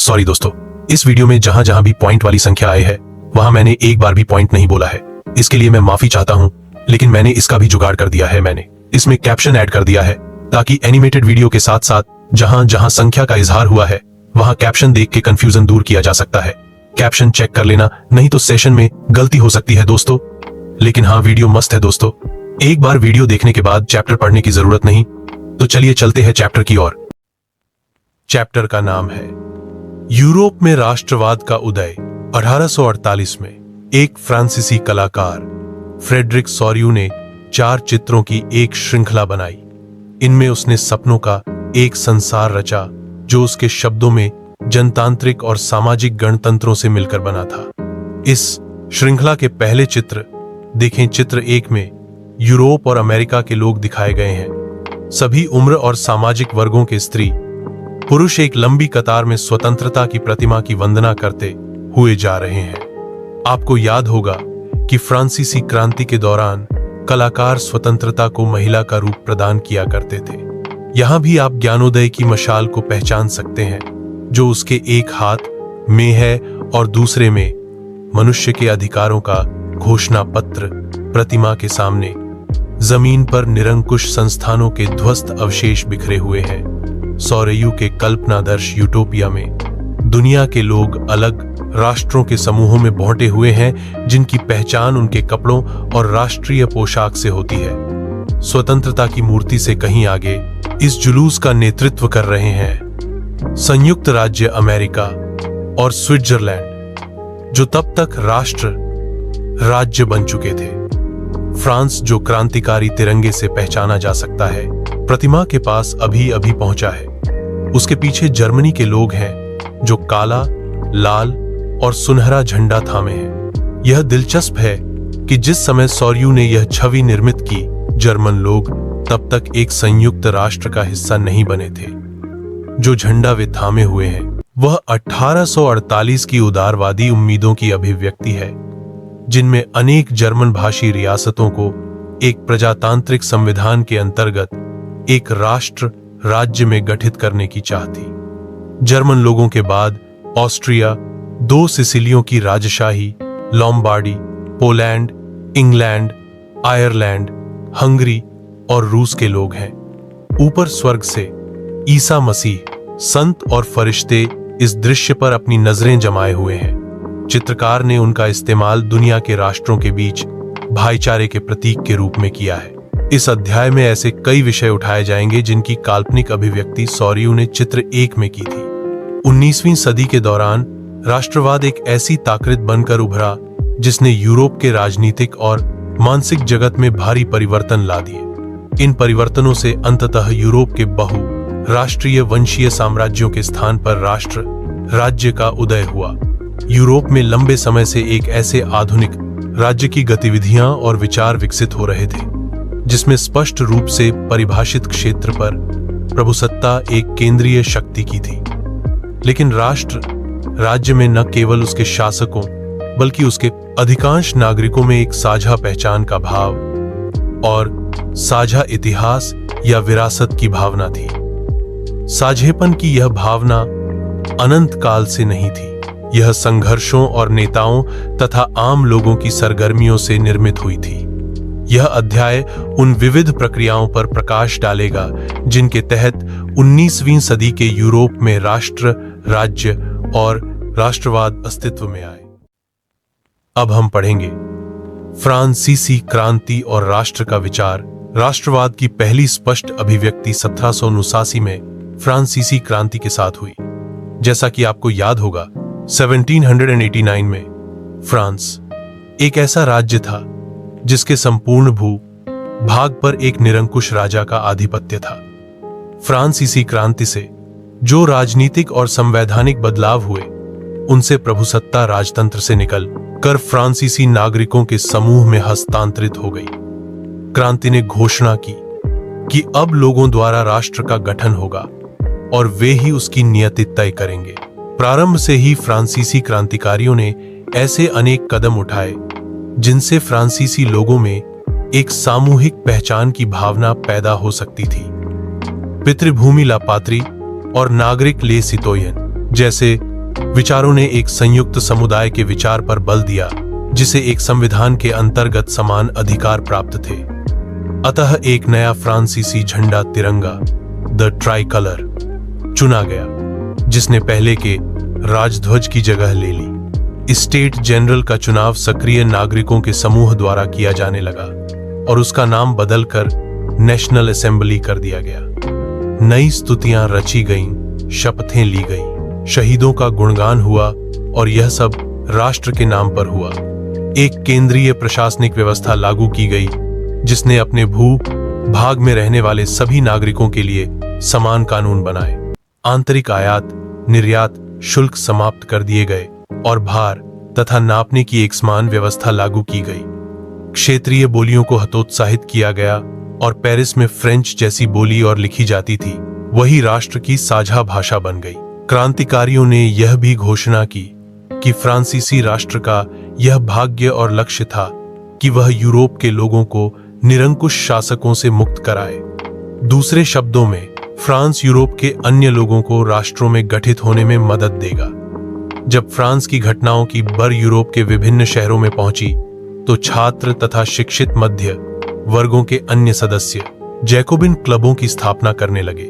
Sorry दोस्तों, इस video में जहां जहां भी पॉइंट वाली संख्या आई है वहां मैंने एक बार भी पॉइंट नहीं बोला है। इसके लिए मैं माफी चाहता हूं, लेकिन मैंने इसका भी जुगाड़ कर दिया है। मैंने इसमें कैप्शन ऐड कर दिया है ताकि एनिमेटेड वीडियो के साथ साथ जहां जहां संख्या का इजहार हुआ है वहां कैप्शन देख के कंफ्यूजन दूर किया जा सकता है। कैप्शन चेक कर लेना, नहीं तो सेशन में गलती हो सकती है दोस्तों। लेकिन हाँ, वीडियो मस्त है दोस्तों। एक बार वीडियो देखने के बाद चैप्टर पढ़ने की जरूरत नहीं। तो चलिए चलते हैं चैप्टर की ओर। चैप्टर का नाम है यूरोप में राष्ट्रवाद का उदय। 1848 में एक फ्रांसीसी कलाकार फ्रेडरिक सॉर्यू ने 4 चित्रों की एक श्रृंखला बनाई। इनमें उसने सपनों का एक संसार रचा जो उसके शब्दों में जनतांत्रिक और सामाजिक गणतंत्रों से मिलकर बना था। इस श्रृंखला के पहले चित्र देखें। चित्र 1 में यूरोप और अमेरिका के लोग दिखाए गए हैं। सभी उम्र और सामाजिक वर्गों के स्त्री पुरुष एक लंबी कतार में स्वतंत्रता की प्रतिमा की वंदना करते हुए जा रहे हैं। आपको याद होगा कि फ्रांसीसी क्रांति के दौरान कलाकार स्वतंत्रता को महिला का रूप प्रदान किया करते थे। यहां भी आप ज्ञानोदय की मशाल को पहचान सकते हैं जो उसके एक हाथ में है और दूसरे में मनुष्य के अधिकारों का घोषणा पत्र। प्रतिमा के सामने जमीन पर निरंकुश संस्थानों के ध्वस्त अवशेष बिखरे हुए हैं। सॉर्यू के कल्पनादर्श यूटोपिया में दुनिया के लोग अलग राष्ट्रों के समूहों में बांटे हुए हैं जिनकी पहचान उनके कपड़ों और राष्ट्रीय पोशाक से होती है। स्वतंत्रता की मूर्ति से कहीं आगे इस जुलूस का नेतृत्व कर रहे हैं संयुक्त राज्य अमेरिका और स्विट्जरलैंड, जो तब तक राष्ट्र राज्य बन चुके थे। फ्रांस, जो क्रांतिकारी तिरंगे से पहचाना जा सकता है, प्रतिमा के पास अभी अभी पहुंचा है। उसके पीछे जर्मनी के लोग हैं जो काला, लाल और सुनहरा झंडा थामे हैं। यह दिलचस्प है कि जिस समय सॉर्यू ने यह छवि निर्मित की, जर्मन लोग तब तक एक संयुक्त राष्ट्र का हिस्सा नहीं बने थे। जो झंडा वे थामे हुए हैं वह 1848 की उदारवादी उम्मीदों की अभिव्यक्ति है, जिनमें अनेक जर्मन भाषी रियासतों को एक प्रजातांत्रिक संविधान के अंतर्गत एक राष्ट्र राज्य में गठित करने की चाह थी। जर्मन लोगों के बाद ऑस्ट्रिया, 2 सिसिलियों की राजशाही, Lombardy, Poland, England, Ireland, Hungary और रूस के लोग हैं। ऊपर स्वर्ग से ईसा मसीह, संत और फरिश्ते इस दृश्य पर अपनी नजरें जमाए हुए हैं। चित्रकार ने उनका इस्तेमाल दुनिया के राष्ट्रों के बीच भाईचारे के प्रतीक के रूप में किया है। इस अध्याय में ऐसे कई विषय उठाए जाएंगे जिनकी काल्पनिक अभिव्यक्ति सॉर्यू ने चित्र 1 में की थी। 19वीं सदी के दौरान राष्ट्रवाद एक ऐसी ताकत बनकर उभरा जिसने यूरोप के राजनीतिक और मानसिक जगत में भारी परिवर्तन ला दिए। इन परिवर्तनों से अंततः यूरोप के बहु राष्ट्रीय वंशीय साम्राज्यों के स्थान पर राष्ट्र राज्य का उदय हुआ। यूरोप में लंबे समय से एक ऐसे आधुनिक राज्य की गतिविधियां और विचार विकसित हो रहे थे जिसमें स्पष्ट रूप से परिभाषित क्षेत्र पर प्रभुसत्ता एक केंद्रीय शक्ति की थी। लेकिन राष्ट्र राज्य में न केवल उसके शासकों बल्कि उसके अधिकांश नागरिकों में एक साझा पहचान का भाव और साझा इतिहास या विरासत की भावना थी। साझेपन की यह भावना अनंत काल से नहीं थी। यह संघर्षों और नेताओं तथा आम लोगों की सरगर्मियों से निर्मित हुई थी। यह अध्याय उन विविध प्रक्रियाओं पर प्रकाश डालेगा जिनके तहत 19वीं सदी के यूरोप में राष्ट्र, राज्य और राष्ट्रवाद अस्तित्व में आए। अब हम पढ़ेंगे फ्रांसीसी क्रांति और राष्ट्र का विचार। राष्ट्रवाद की पहली स्पष्ट अभिव्यक्ति 1789 में फ्रांसीसी क्रांति के साथ हुई। जैसा कि आपको याद होगा, 1789 में फ्रांस एक ऐसा राज्य था जिसके संपूर्ण भू भाग पर एक निरंकुश राजा का आधिपत्य था। फ्रांसीसी क्रांति से जो राजनीतिक और संवैधानिक बदलाव हुए, उनसे प्रभुसत्ता राजतंत्र से निकल कर फ्रांसीसी नागरिकों के समूह में हस्तांतरित हो गई। क्रांति ने घोषणा की कि अब लोगों द्वारा राष्ट्र का गठन होगा और वे ही उसकी नियति तय करेंगे। प्रारंभ से ही फ्रांसीसी क्रांतिकारियों ने ऐसे अनेक कदम उठाए जिनसे फ्रांसीसी लोगों में एक सामूहिक पहचान की भावना पैदा हो सकती थी। पितृभूमि ला पात्री और नागरिक ले सितोयन जैसे विचारों ने एक संयुक्त समुदाय के विचार पर बल दिया, जिसे एक संविधान के अंतर्गत समान अधिकार प्राप्त थे। अतः एक नया फ्रांसीसी झंडा तिरंगा, द ट्राई कलर, चुना गया, जिसने पहले के राजध्वज की जगह ले ली। स्टेट जनरल का चुनाव सक्रिय नागरिकों के समूह द्वारा किया जाने लगा और उसका नाम बदलकर नेशनल असेंबली कर दिया गया। नई स्तुतियां रची गईं, शपथें ली गईं, शहीदों का गुणगान हुआ और यह सब राष्ट्र के नाम पर हुआ। एक केंद्रीय प्रशासनिक व्यवस्था लागू की गई, जिसने अपने भू भाग में रहने वाले सभी नागरिकों के लिए समान कानून बनाए। आंतरिक आयात निर्यात शुल्क समाप्त कर दिए गए और भार तथा नापने की एक समान व्यवस्था लागू की गई। क्षेत्रीय बोलियों को हतोत्साहित किया गया और पेरिस में फ्रेंच जैसी बोली और लिखी जाती थी वही राष्ट्र की साझा भाषा बन गई। क्रांतिकारियों ने यह भी घोषणा की कि फ्रांसीसी राष्ट्र का यह भाग्य और लक्ष्य था कि वह यूरोप के लोगों को निरंकुश शासकों से मुक्त कराए। दूसरे शब्दों में, फ्रांस यूरोप के अन्य लोगों को राष्ट्रों में गठित होने में मदद देगा। जब फ्रांस की घटनाओं की बर यूरोप के विभिन्न शहरों में पहुंची, तो छात्र तथा शिक्षित मध्य वर्गों के अन्य सदस्य जैकोबिन क्लबों की स्थापना करने लगे।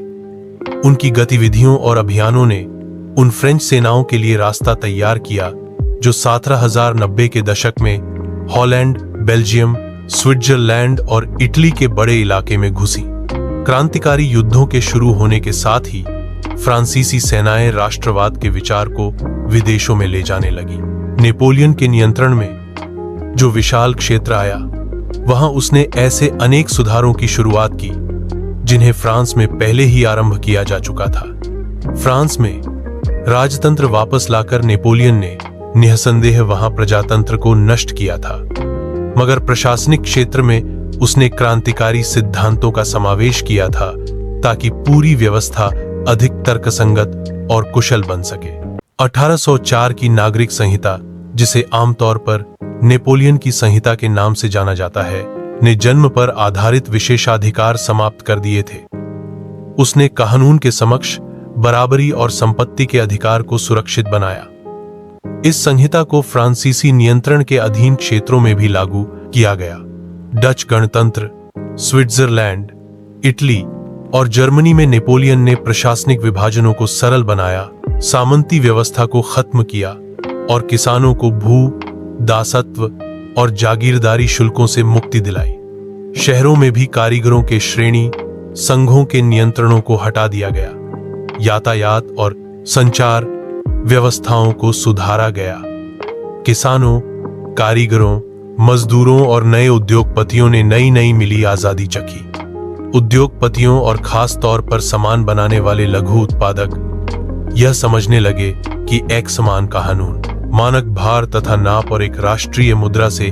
उनकी गतिविधियों और अभियानों ने उन फ्रेंच सेनाओं के लिए रास्ता तैयार किया जो 1790 के दशक में हॉलैंड, बेल्जियम, स्विट्जरलैंड और इटली के बड़े इलाके में घुसी। क्रांतिकारी युद्धों के शुरू होने के साथ ही फ्रांसीसी सेनाएं राष्ट्रवाद के विचार को विदेशों में ले जाने लगी। नेपोलियन के नियंत्रण में जो विशाल क्षेत्र आया, वहां उसने ऐसे अनेक सुधारों की शुरुआत की जिन्हें फ्रांस में पहले ही आरंभ किया जा चुका था। फ्रांस में राजतंत्र वापस लाकर नेपोलियन ने निसंदेह वहां प्रजातंत्र को नष्ट किया था, मगर प्रशासनिक क्षेत्र में उसने क्रांतिकारी सिद्धांतों का समावेश किया था ताकि पूरी व्यवस्था अधिक तर्कसंगत और कुशल बन सके। 1804 की नागरिक संहिता, जिसे आमतौर पर नेपोलियन की संहिता के नाम से जाना जाता है, ने जन्म पर आधारित विशेषाधिकार समाप्त कर दिए थे। उसने कानून के समक्ष बराबरी और संपत्ति के अधिकार को सुरक्षित बनाया। इस संहिता को फ्रांसीसी नियंत्रण के अधीन क्षेत्रों में भी लागू किया गया। डच गणतंत्र, स्विट्जरलैंड, इटली और जर्मनी में नेपोलियन ने प्रशासनिक विभाजनों को सरल बनाया, सामंती व्यवस्था को खत्म किया और किसानों को भू, दासत्व और जागीरदारी शुल्कों से मुक्ति दिलाई। शहरों में भी कारीगरों के श्रेणी संघों के नियंत्रणों को हटा दिया गया। यातायात और संचार व्यवस्थाओं को सुधारा गया। किसानों, कारीगरों, मजदूरों और नए उद्योगपतियों ने नई मिली आजादी चखी। उद्योगपतियों और खास तौर पर सामान बनाने वाले लघु उत्पादक यह समझने लगे कि एक समान कानून, मानक भार तथा नाप और एक राष्ट्रीय मुद्रा से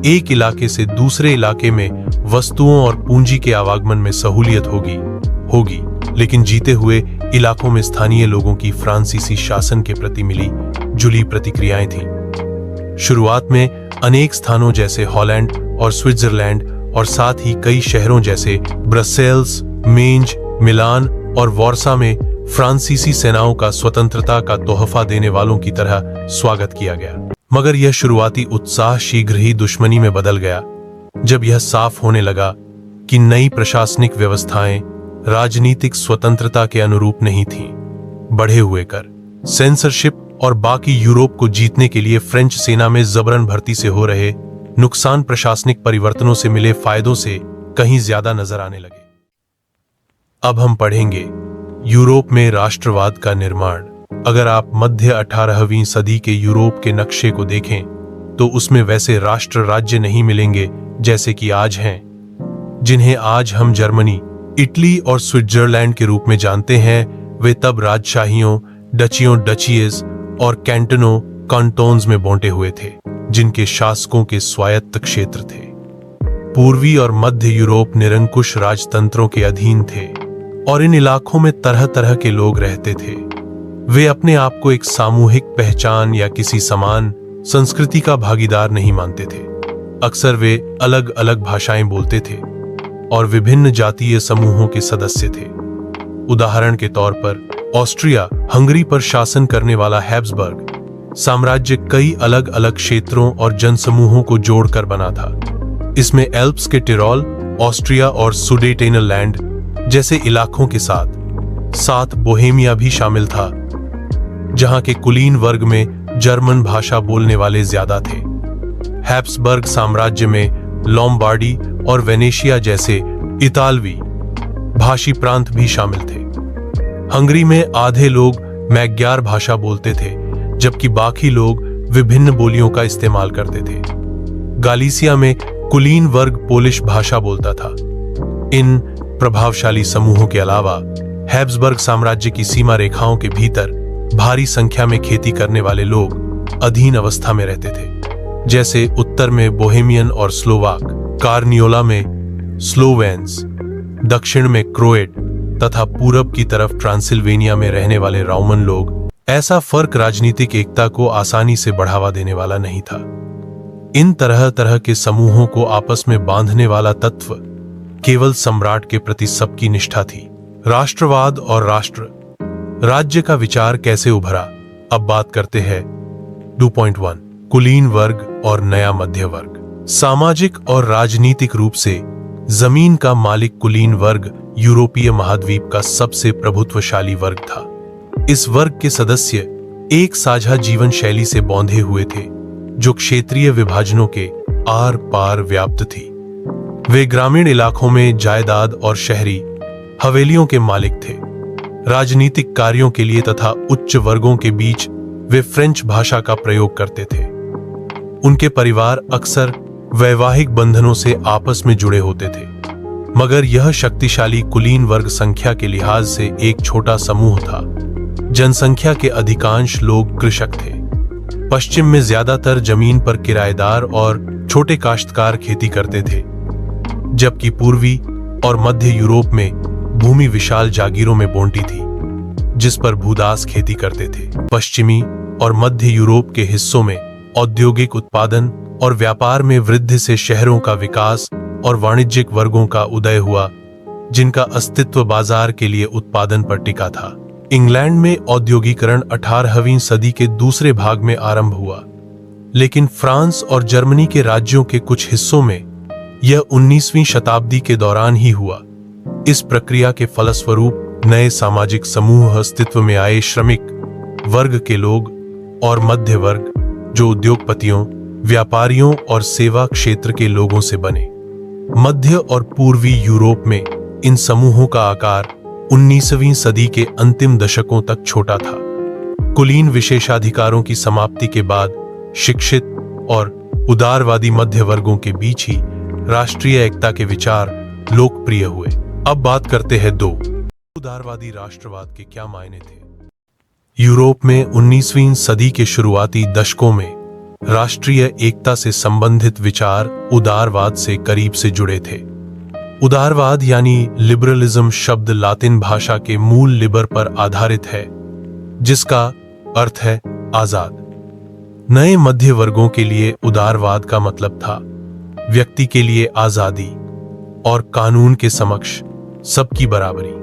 एक इलाके से दूसरे इलाके में वस्तुओं और पूंजी के आवागमन में सहूलियत होगी, लेकिन जीते हुए इलाकों में स्थानीय लोगों की फ्रांसीसी शासन के प्रति मिली जुली प्रतिक्रियाएं थीं। शुरुआत में अनेक स्थानों जैसे हॉलैंड और स्विट्जरलैंड और साथ ही कई शहरों जैसे ब्रसेल्स, मेंज, मिलान और वॉर्सा में फ्रांसीसी सेनाओं का स्वतंत्रता का तोहफा देने वालों की तरह स्वागत किया गया। मगर यह शुरुआती उत्साह शीघ्र ही दुश्मनी में बदल गया, जब यह साफ होने लगा कि नई प्रशासनिक व्यवस्थाएं राजनीतिक स्वतंत्रता के अनुरूप नहीं थीं। बढ़े हुए कर, सेंसरशिप और बाकी यूरोप को जीतने के लिए फ्रेंच सेना में जबरन भर्ती से हो रहे नुकसान प्रशासनिक परिवर्तनों से मिले फायदों से कहीं ज्यादा नजर आने लगे। अब हम पढ़ेंगे यूरोप में राष्ट्रवाद का निर्माण। अगर आप मध्य 18वीं सदी के यूरोप के नक्शे को देखें तो उसमें वैसे राष्ट्र राज्य नहीं मिलेंगे जैसे कि आज हैं, जिन्हें आज हम जर्मनी, इटली और स्विट्जरलैंड के रूप में जानते हैं। वे तब राजशाहियों, डचियों, डचीज और कैंटनों, कांटोन्स में बांटे हुए थे, जिनके शासकों के स्वायत्त क्षेत्र थे। पूर्वी और मध्य यूरोप निरंकुश राजतंत्रों के अधीन थे और इन इलाकों में तरह तरह के लोग रहते थे। वे अपने आप को एक सामूहिक पहचान या किसी समान संस्कृति का भागीदार नहीं मानते थे। अक्सर वे अलग अलग भाषाएं बोलते थे और विभिन्न जातीय समूहों के सदस्य थे। उदाहरण के तौर पर ऑस्ट्रिया हंगरी पर शासन करने वाला हैब्सबर्ग साम्राज्य कई अलग अलग क्षेत्रों और जनसमूहों को जोड़कर बना था। इसमें एल्प्स के टिरोल, ऑस्ट्रिया और सुडेटेनलैंड जैसे इलाकों के साथ बोहेमिया भी शामिल था, जहां के कुलीन वर्ग में जर्मन भाषा बोलने वाले ज्यादा थे। हैब्सबर्ग साम्राज्य में लोम्बार्डी और वेनेशिया जैसे इतालवी भाषी प्रांत भी शामिल थे। हंगरी में आधे लोग मैग्यार भाषा बोलते थे, जबकि बाकी लोग विभिन्न बोलियों का इस्तेमाल करते थे। गालिसिया में कुलीन वर्ग पोलिश भाषा बोलता था। इन प्रभावशाली समूहों के अलावा हैब्सबर्ग साम्राज्य की सीमा रेखाओं के भीतर भारी संख्या में खेती करने वाले लोग अधीन अवस्था में रहते थे, जैसे उत्तर में बोहेमियन और स्लोवाक, कार्नियोला में स्लोवेन्स, दक्षिण में क्रोएट तथा पूरब की तरफ ट्रांसिल्वेनिया में रहने वाले रोमन लोग। ऐसा फर्क राजनीतिक एकता को आसानी से बढ़ावा देने वाला नहीं था। इन तरह तरह के समूहों को आपस में बांधने वाला तत्व केवल सम्राट के प्रति सबकी निष्ठा थी। राष्ट्रवाद और राष्ट्र राज्य का विचार कैसे उभरा, अब बात करते हैं 2.1 कुलीन वर्ग और नया मध्य वर्ग। सामाजिक और राजनीतिक रूप से जमीन का मालिक कुलीन वर्ग यूरोपीय महाद्वीप का सबसे प्रभुत्वशाली वर्ग था। इस वर्ग के सदस्य एक साझा जीवन शैली से बौंधे हुए थे, जो क्षेत्रीय विभाजनों के आर पार व्याप्त थी। वे ग्रामीण इलाकों में जायदाद और शहरी हवेलियों के मालिक थे। राजनीतिक कार्यों के लिए तथा उच्च वर्गों के बीच वे फ्रेंच भाषा का प्रयोग करते थे। उनके परिवार अक्सर वैवाहिक बंधनों से आपस में जुड़े होते थे, मगर यह शक्तिशाली कुलीन वर्ग संख्या के लिहाज से एक छोटा समूह था। जनसंख्या के अधिकांश लोग कृषक थे। पश्चिम में ज्यादातर जमीन पर किराएदार और छोटे काश्तकार खेती करते थे, जबकि पूर्वी और मध्य यूरोप में भूमि विशाल जागीरों में बोंटी थी, जिस पर भूदास खेती करते थे। पश्चिमी और मध्य यूरोप के हिस्सों में औद्योगिक उत्पादन और व्यापार में वृद्धि से शहरों का विकास और वाणिज्यिक वर्गों का उदय हुआ, जिनका अस्तित्व बाजार के लिए उत्पादन पर टिका था। इंग्लैंड में औद्योगिकरण 18वीं सदी के दूसरे भाग में आरंभ हुआ, लेकिन फ्रांस और जर्मनी के राज्यों के कुछ हिस्सों में यह 19वीं शताब्दी के दौरान ही हुआ। इस प्रक्रिया के फलस्वरूप नए सामाजिक समूह अस्तित्व में आए। श्रमिक वर्ग के लोग और मध्य वर्ग, जो उद्योगपतियों, व्यापारियों और सेवा क्षेत्र के लोगों से बने। मध्य और पूर्वी यूरोप में इन समूहों का आकार 19वीं सदी के अंतिम दशकों तक छोटा था। कुलीन विशेषाधिकारों की समाप्ति के बाद शिक्षित और उदारवादी मध्य वर्गों के बीच ही राष्ट्रीय एकता के विचार लोकप्रिय हुए। अब बात करते हैं 2 उदारवादी राष्ट्रवाद के क्या मायने थे। यूरोप में 19वीं सदी के शुरुआती दशकों में राष्ट्रीय एकता से संबंधित विचार उदारवाद से करीब से जुड़े थे। उदारवाद यानी लिबरलिज्म शब्द लातिन भाषा के मूल लिबर पर आधारित है, जिसका अर्थ है आजाद। नए मध्य वर्गों के लिए उदारवाद का मतलब था व्यक्ति के लिए आजादी और कानून के समक्ष सबकी बराबरी।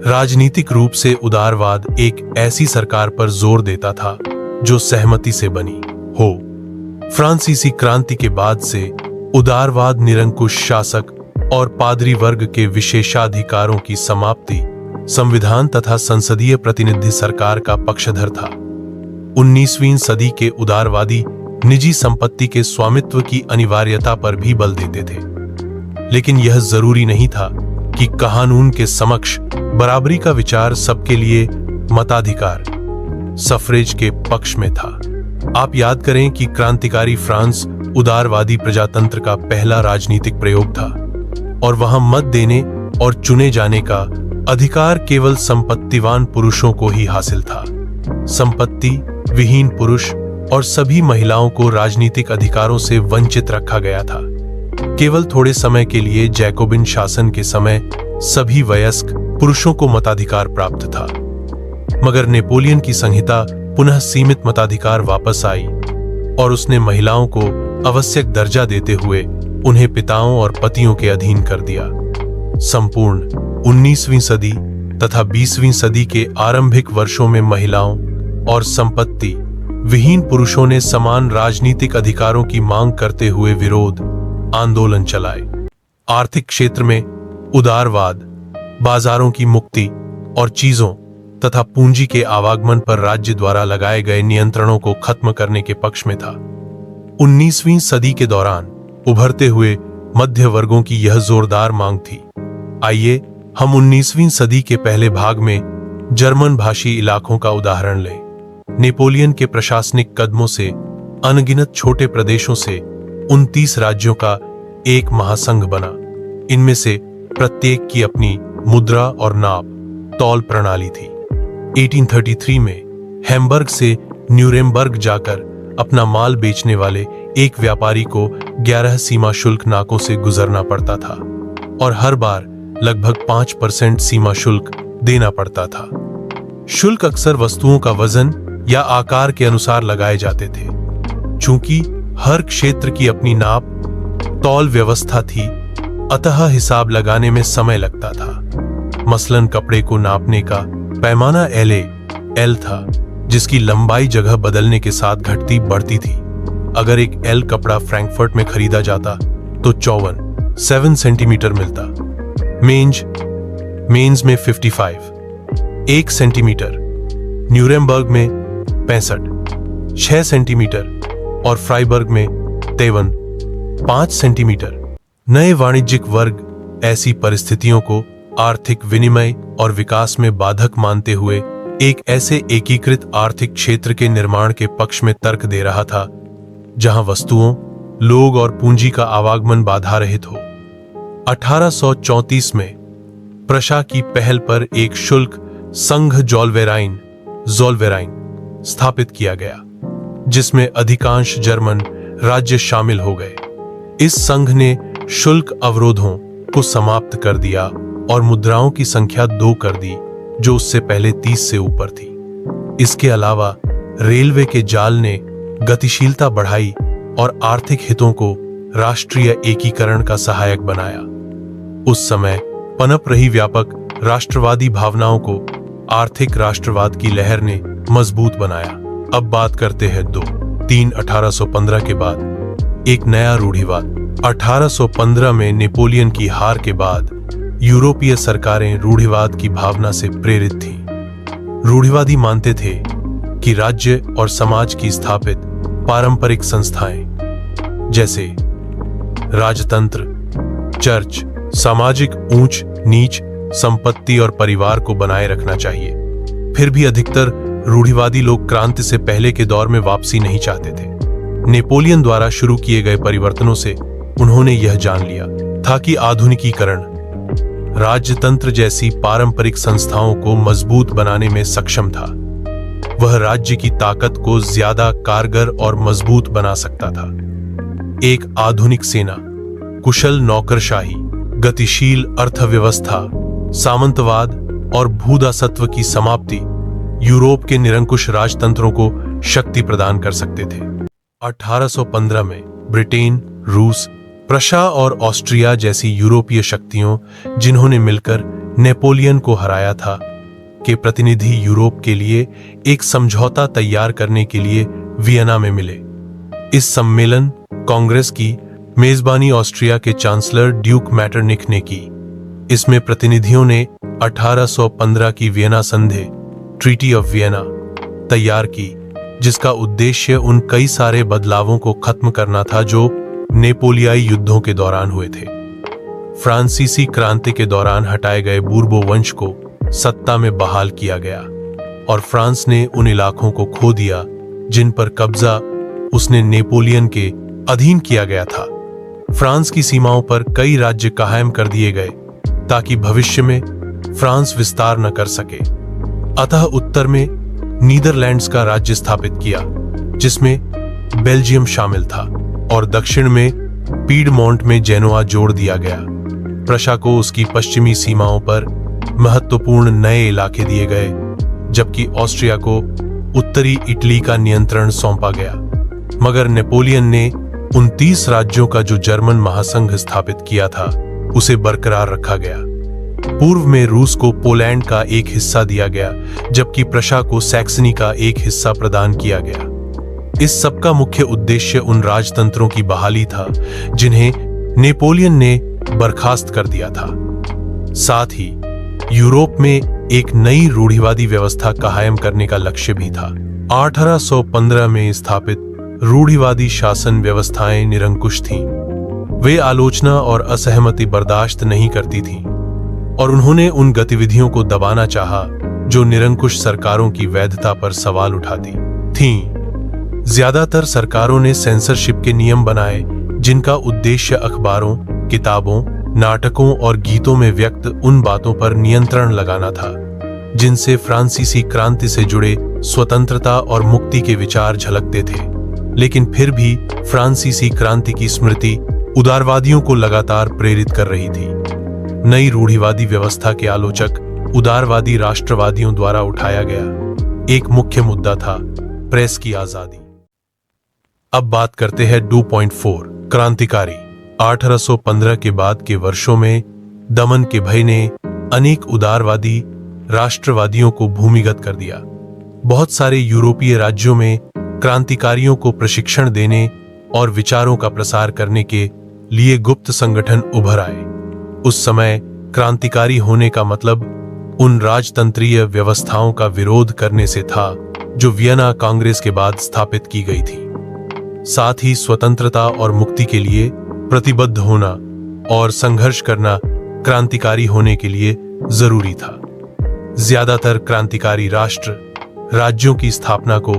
राजनीतिक रूप से उदारवाद एक ऐसी सरकार पर जोर देता था जो सहमति से बनी हो। फ्रांसीसी क्रांति के बाद से उदारवाद निरंकुश शासक और पादरी वर्ग के विशेषाधिकारों की समाप्ति, संविधान तथा संसदीय प्रतिनिधि सरकार का पक्षधर था। 19वीं सदी के उदारवादी निजी संपत्ति के स्वामित्व की अनिवार्यता पर भी बल देते थे, लेकिन यह जरूरी नहीं था कि कानून के समक्ष बराबरी का विचार सबके लिए मताधिकार, सफरेज के पक्ष में था। आप याद करें कि क्रांतिकारी फ्रांस उदारवादी प्रजातंत्र का पहला राजनीतिक प्रयोग था और वहां मत देने और चुने जाने का अधिकार केवल संपत्तिवान पुरुषों को ही हासिल था। संपत्ति विहीन पुरुष और सभी महिलाओं को राजनीतिक अधिकारों से वंचित रखा गया था। केवल थोड़े समय के लिए जैकोबिन शासन के समय सभी वयस्क पुरुषों को मताधिकार प्राप्त था, मगर नेपोलियन की संहिता पुनः सीमित मताधिकार वापस आई और उसने महिलाओं को आवश्यक दर्जा देते हुए उन्हें पिताओं और पतियों के अधीन कर दिया। संपूर्ण 19वीं सदी तथा 20वीं सदी के आरंभिक वर्षों में महिलाओं और संपत्ति विहीन पुरुषों ने समान राजनीतिक अधिकारों की मांग करते हुए विरोध आंदोलन चलाए। आर्थिक क्षेत्र में उदारवाद, बाजारों की मुक्ति और चीजों तथा पूंजी के आवागमन पर राज्य द्वारा लगाए गए नियंत्रणों को खत्म करने के पक्ष में था। 19वीं सदी के दौरान उभरते हुए मध्य वर्गों की यह जोरदार मांग थी। आइए हम 19वीं सदी के पहले भाग में जर्मन भाषी इलाकों का उदाहरण लें। नेपोलियन के प्रशासनिक कदमों से अनगिनत छोटे प्रदेशों से 29 राज्यों का एक महासंघ बना। इनमें से प्रत्येक की अपनी मुद्रा और नाप तौल प्रणाली थी। 1833 में हैम्बर्ग से न्यूरेमबर्ग जाकर अपना माल बेचने वाले एक व्यापारी को 11 सीमा शुल्क नाकों से गुजरना पड़ता था और हर बार लगभग 5% सीमा शुल्क देना पड़ता था। शुल्क अक्सर वस्तुओं का वजन या आकार के अनुसार लगाए जाते थे। चूंकि हर क्षेत्र की अपनी नाप तौल व्यवस्था थी, अतः हिसाब लगाने में समय लगता था। मसलन कपड़े को नापने का पैमाना एल था, जिसकी लंबाई जगह बदलने के साथ घटती बढ़ती थी। अगर एक एल कपड़ा फ्रैंकफर्ट में खरीदा जाता तो 7 सेंटीमीटर मिलता। मेंज में 55, 1 सेंटीमीटर, न्यूरेमबर्ग में 65, 6 सेंटीमीटर और फ्राइबर्ग में 5 सेंटीमीटर। नए वाणिज्यिक वर्ग ऐसी परिस्थितियों को आर्थिक विनिमय और विकास में बाधक मानते हुए एक ऐसे एकीकृत आर्थिक क्षेत्र के निर्माण के पक्ष में तर्क दे रहा था जहां वस्तुओं, लोग और पूंजी का आवागमन बाधा रहित हो। 1834 में प्रशा की पहल पर एक शुल्क संघ जोलवेराइन स्थापित किया गया, जिसमें अधिकांश जर्मन राज्य शामिल हो गए। इस संघ ने शुल्क अवरोधों को समाप्त कर दिया और मुद्राओं की संख्या 2 कर दी, जो उससे पहले 30 से ऊपर थी। इसके अलावा रेलवे के जाल ने गतिशीलता बढ़ाई और आर्थिक हितों को राष्ट्रीय एकीकरण का सहायक बनाया। उस समय पनप रही व्यापक राष्ट्रवादी भावनाओं को आर्थिक राष्ट्रवाद की लहर ने मजबूत बनाया। अब बात करते हैं 1815 के बाद एक नया रूढ़िवाद। 1815 में नेपोलियन की हार के बाद यूरोपीय सरकारें रूढ़िवाद की भावना से प्रेरित थीं। रूढ़िवादी मानते थे कि राज्य और समाज की स्थापित पारंपरिक संस्थाएं जैसे राजतंत्र, चर्च, सामाजिक ऊंच नीच, संपत्ति और परिवार को बनाए रखना चाहिए। फिर भी अधिकतर रूढ़िवादी लोग क्रांति से पहले के दौर में वापसी नहीं चाहते थे। नेपोलियन द्वारा शुरू किए गए परिवर्तनों से उन्होंने यह जान लिया था कि आधुनिकीकरण राजतंत्र जैसी पारंपरिक संस्थाओं को मजबूत बनाने में सक्षम था। वह राज्य की ताकत को ज्यादा कारगर और मजबूत बना सकता था। एक आधुनिक सेना, कुशल नौकरशाही, गतिशील अर्थव्यवस्था, सामंतवाद और भूदासत्व की समाप्ति यूरोप के निरंकुश राजतंत्रों को शक्ति प्रदान कर सकते थे। 1815 में ब्रिटेन, रूस, प्रशा और ऑस्ट्रिया जैसी यूरोपीय शक्तियों, जिन्होंने मिलकर नेपोलियन को हराया था, के प्रतिनिधि यूरोप के लिए एक समझौता तैयार करने के लिए वियना में मिले। इस सम्मेलन कांग्रेस की मेजबानी ऑस्ट्रिया के चांसलर ड्यूक मैटरनिख ने की। इसमें प्रतिनिधियों ने 1815 की वियना संधि, ट्रीटी ऑफ वियना, तैयार की, जिसका उद्देश्य उन कई सारे बदलावों को खत्म करना था जो नेपोलियाई युद्धों के दौरान हुए थे। फ्रांसीसी क्रांति के दौरान हटाए गए बूर्बो वंश को सत्ता में बहाल किया गया और फ्रांस ने उन इलाकों को खो दिया जिन पर कब्जा उसने नेपोलियन के अधीन किया गया था। फ्रांस की सीमाओं पर कई राज्य कायम कर दिए गए ताकि भविष्य में फ्रांस विस्तार न कर सके। अतः उत्तर में नीदरलैंड्स का राज्य स्थापित किया, जिसमें बेल्जियम शामिल था, और दक्षिण में पीडमोंट में जेनोआ जोड़ दिया गया। प्रशा को उसकी पश्चिमी सीमाओं पर महत्वपूर्ण नए इलाके दिए गए, जबकि ऑस्ट्रिया को उत्तरी इटली का नियंत्रण सौंपा गया। मगर नेपोलियन ने 29 राज्यों का जो जर्मन महासंघ स्थापित किया था, उसे बरकरार रखा गया। पूर्व में रूस को पोलैंड का एक हिस्सा दिया गया, जबकि प्रशा को सैक्सनी का एक हिस्सा प्रदान किया गया। इस सब का मुख्य उद्देश्य उन राजतंत्रों की बहाली था जिन्हें नेपोलियन ने बर्खास्त कर दिया था। साथ ही यूरोप में एक नई रूढ़िवादी व्यवस्था कायम करने का लक्ष्य भी था। 1815 में स्थापित रूढ़िवादी शासन व्यवस्थाएं निरंकुश थीं। वे आलोचना और असहमति बर्दाश्त नहीं करती थीं और उन्होंने उन गतिविधियों को दबाना चाहा जो निरंकुश सरकारों की वैधता पर सवाल उठाती थीं। ज्यादातर सरकारों ने सेंसरशिप के नियम बनाए जिनका उद्देश्य अखबारों, किताबों, नाटकों और गीतों में व्यक्त उन बातों पर नियंत्रण लगाना था जिनसे फ्रांसीसी क्रांति से जुड़े स्वतंत्रता और मुक्ति के विचार झलकते थे। लेकिन फिर भी फ्रांसीसी क्रांति की स्मृति उदारवादियों को लगातार प्रेरित कर रही थी। नई रूढ़िवादी व्यवस्था के आलोचक उदारवादी राष्ट्रवादियों द्वारा उठाया गया एक मुख्य मुद्दा था प्रेस की आजादी। अब बात करते हैं 2.4 क्रांतिकारी। 1815 के बाद के वर्षों में दमन के भय ने अनेक उदारवादी राष्ट्रवादियों को भूमिगत कर दिया। बहुत सारे यूरोपीय राज्यों में क्रांतिकारियों को प्रशिक्षण देने और विचारों का प्रसार करने के लिए गुप्त संगठन उभर आए। उस समय क्रांतिकारी होने का मतलब उन राजतंत्रीय व्यवस्थाओं का विरोध करने से था जो वियना कांग्रेस के बाद स्थापित की गई थी। साथ ही स्वतंत्रता और मुक्ति के लिए प्रतिबद्ध होना और संघर्ष करना क्रांतिकारी होने के लिए जरूरी था। ज्यादातर क्रांतिकारी राष्ट्र राज्यों की स्थापना को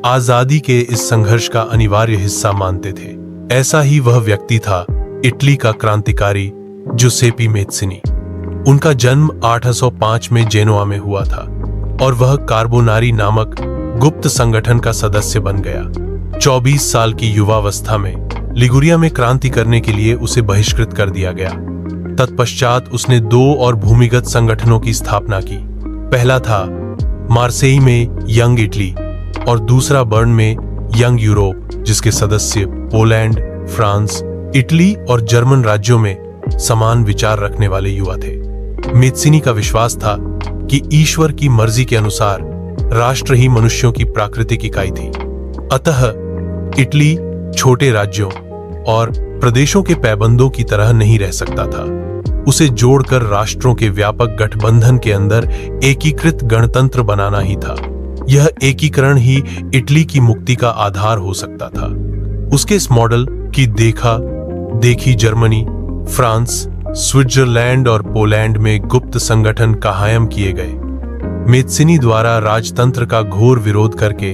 आजादी के इस संघर्ष का अनिवार्य हिस्सा मानते थे। ऐसा ही वह व्यक्ति था इटली का क्रांतिकारी जुसेपी मेत्सिनी। उनका जन्म 805 में जेनोआ में हुआ था और वह कार्बोनारी नामक गुप्त संगठन का सदस्य बन गया। 24 साल की युवावस्था में लिगुरिया में क्रांति करने के लिए उसे बहिष्कृत कर दिया गया। तत्पश्चात उसने 2 और भूमिगत संगठनों की स्थापना की। पहला था मार्सेई में यंग इटली और दूसरा बर्न में यंग यूरोप, जिसके सदस्य पोलैंड, फ्रांस, इटली और जर्मन राज्यों में समान विचार रखने वाले युवा थे। मेत्सिनी का विश्वास था कि ईश्वर की मर्जी के अनुसार राष्ट्र ही मनुष्यों की प्राकृतिक इकाई थी। अतः इटली छोटे राज्यों और प्रदेशों के पैबंदों की तरह नहीं रह सकता था। उसे जोड़कर राष्ट्रों के व्यापक गठबंधन के अंदर एकीकृत गणतंत्र बनाना ही था। यह एकीकरण ही इटली की मुक्ति का आधार हो सकता था। उसके इस मॉडल की देखी जर्मनी, फ्रांस, स्विट्जरलैंड और पोलैंड में गुप्त संगठन कायम किए गए। मेत्सिनी द्वारा राजतंत्र का घोर विरोध करके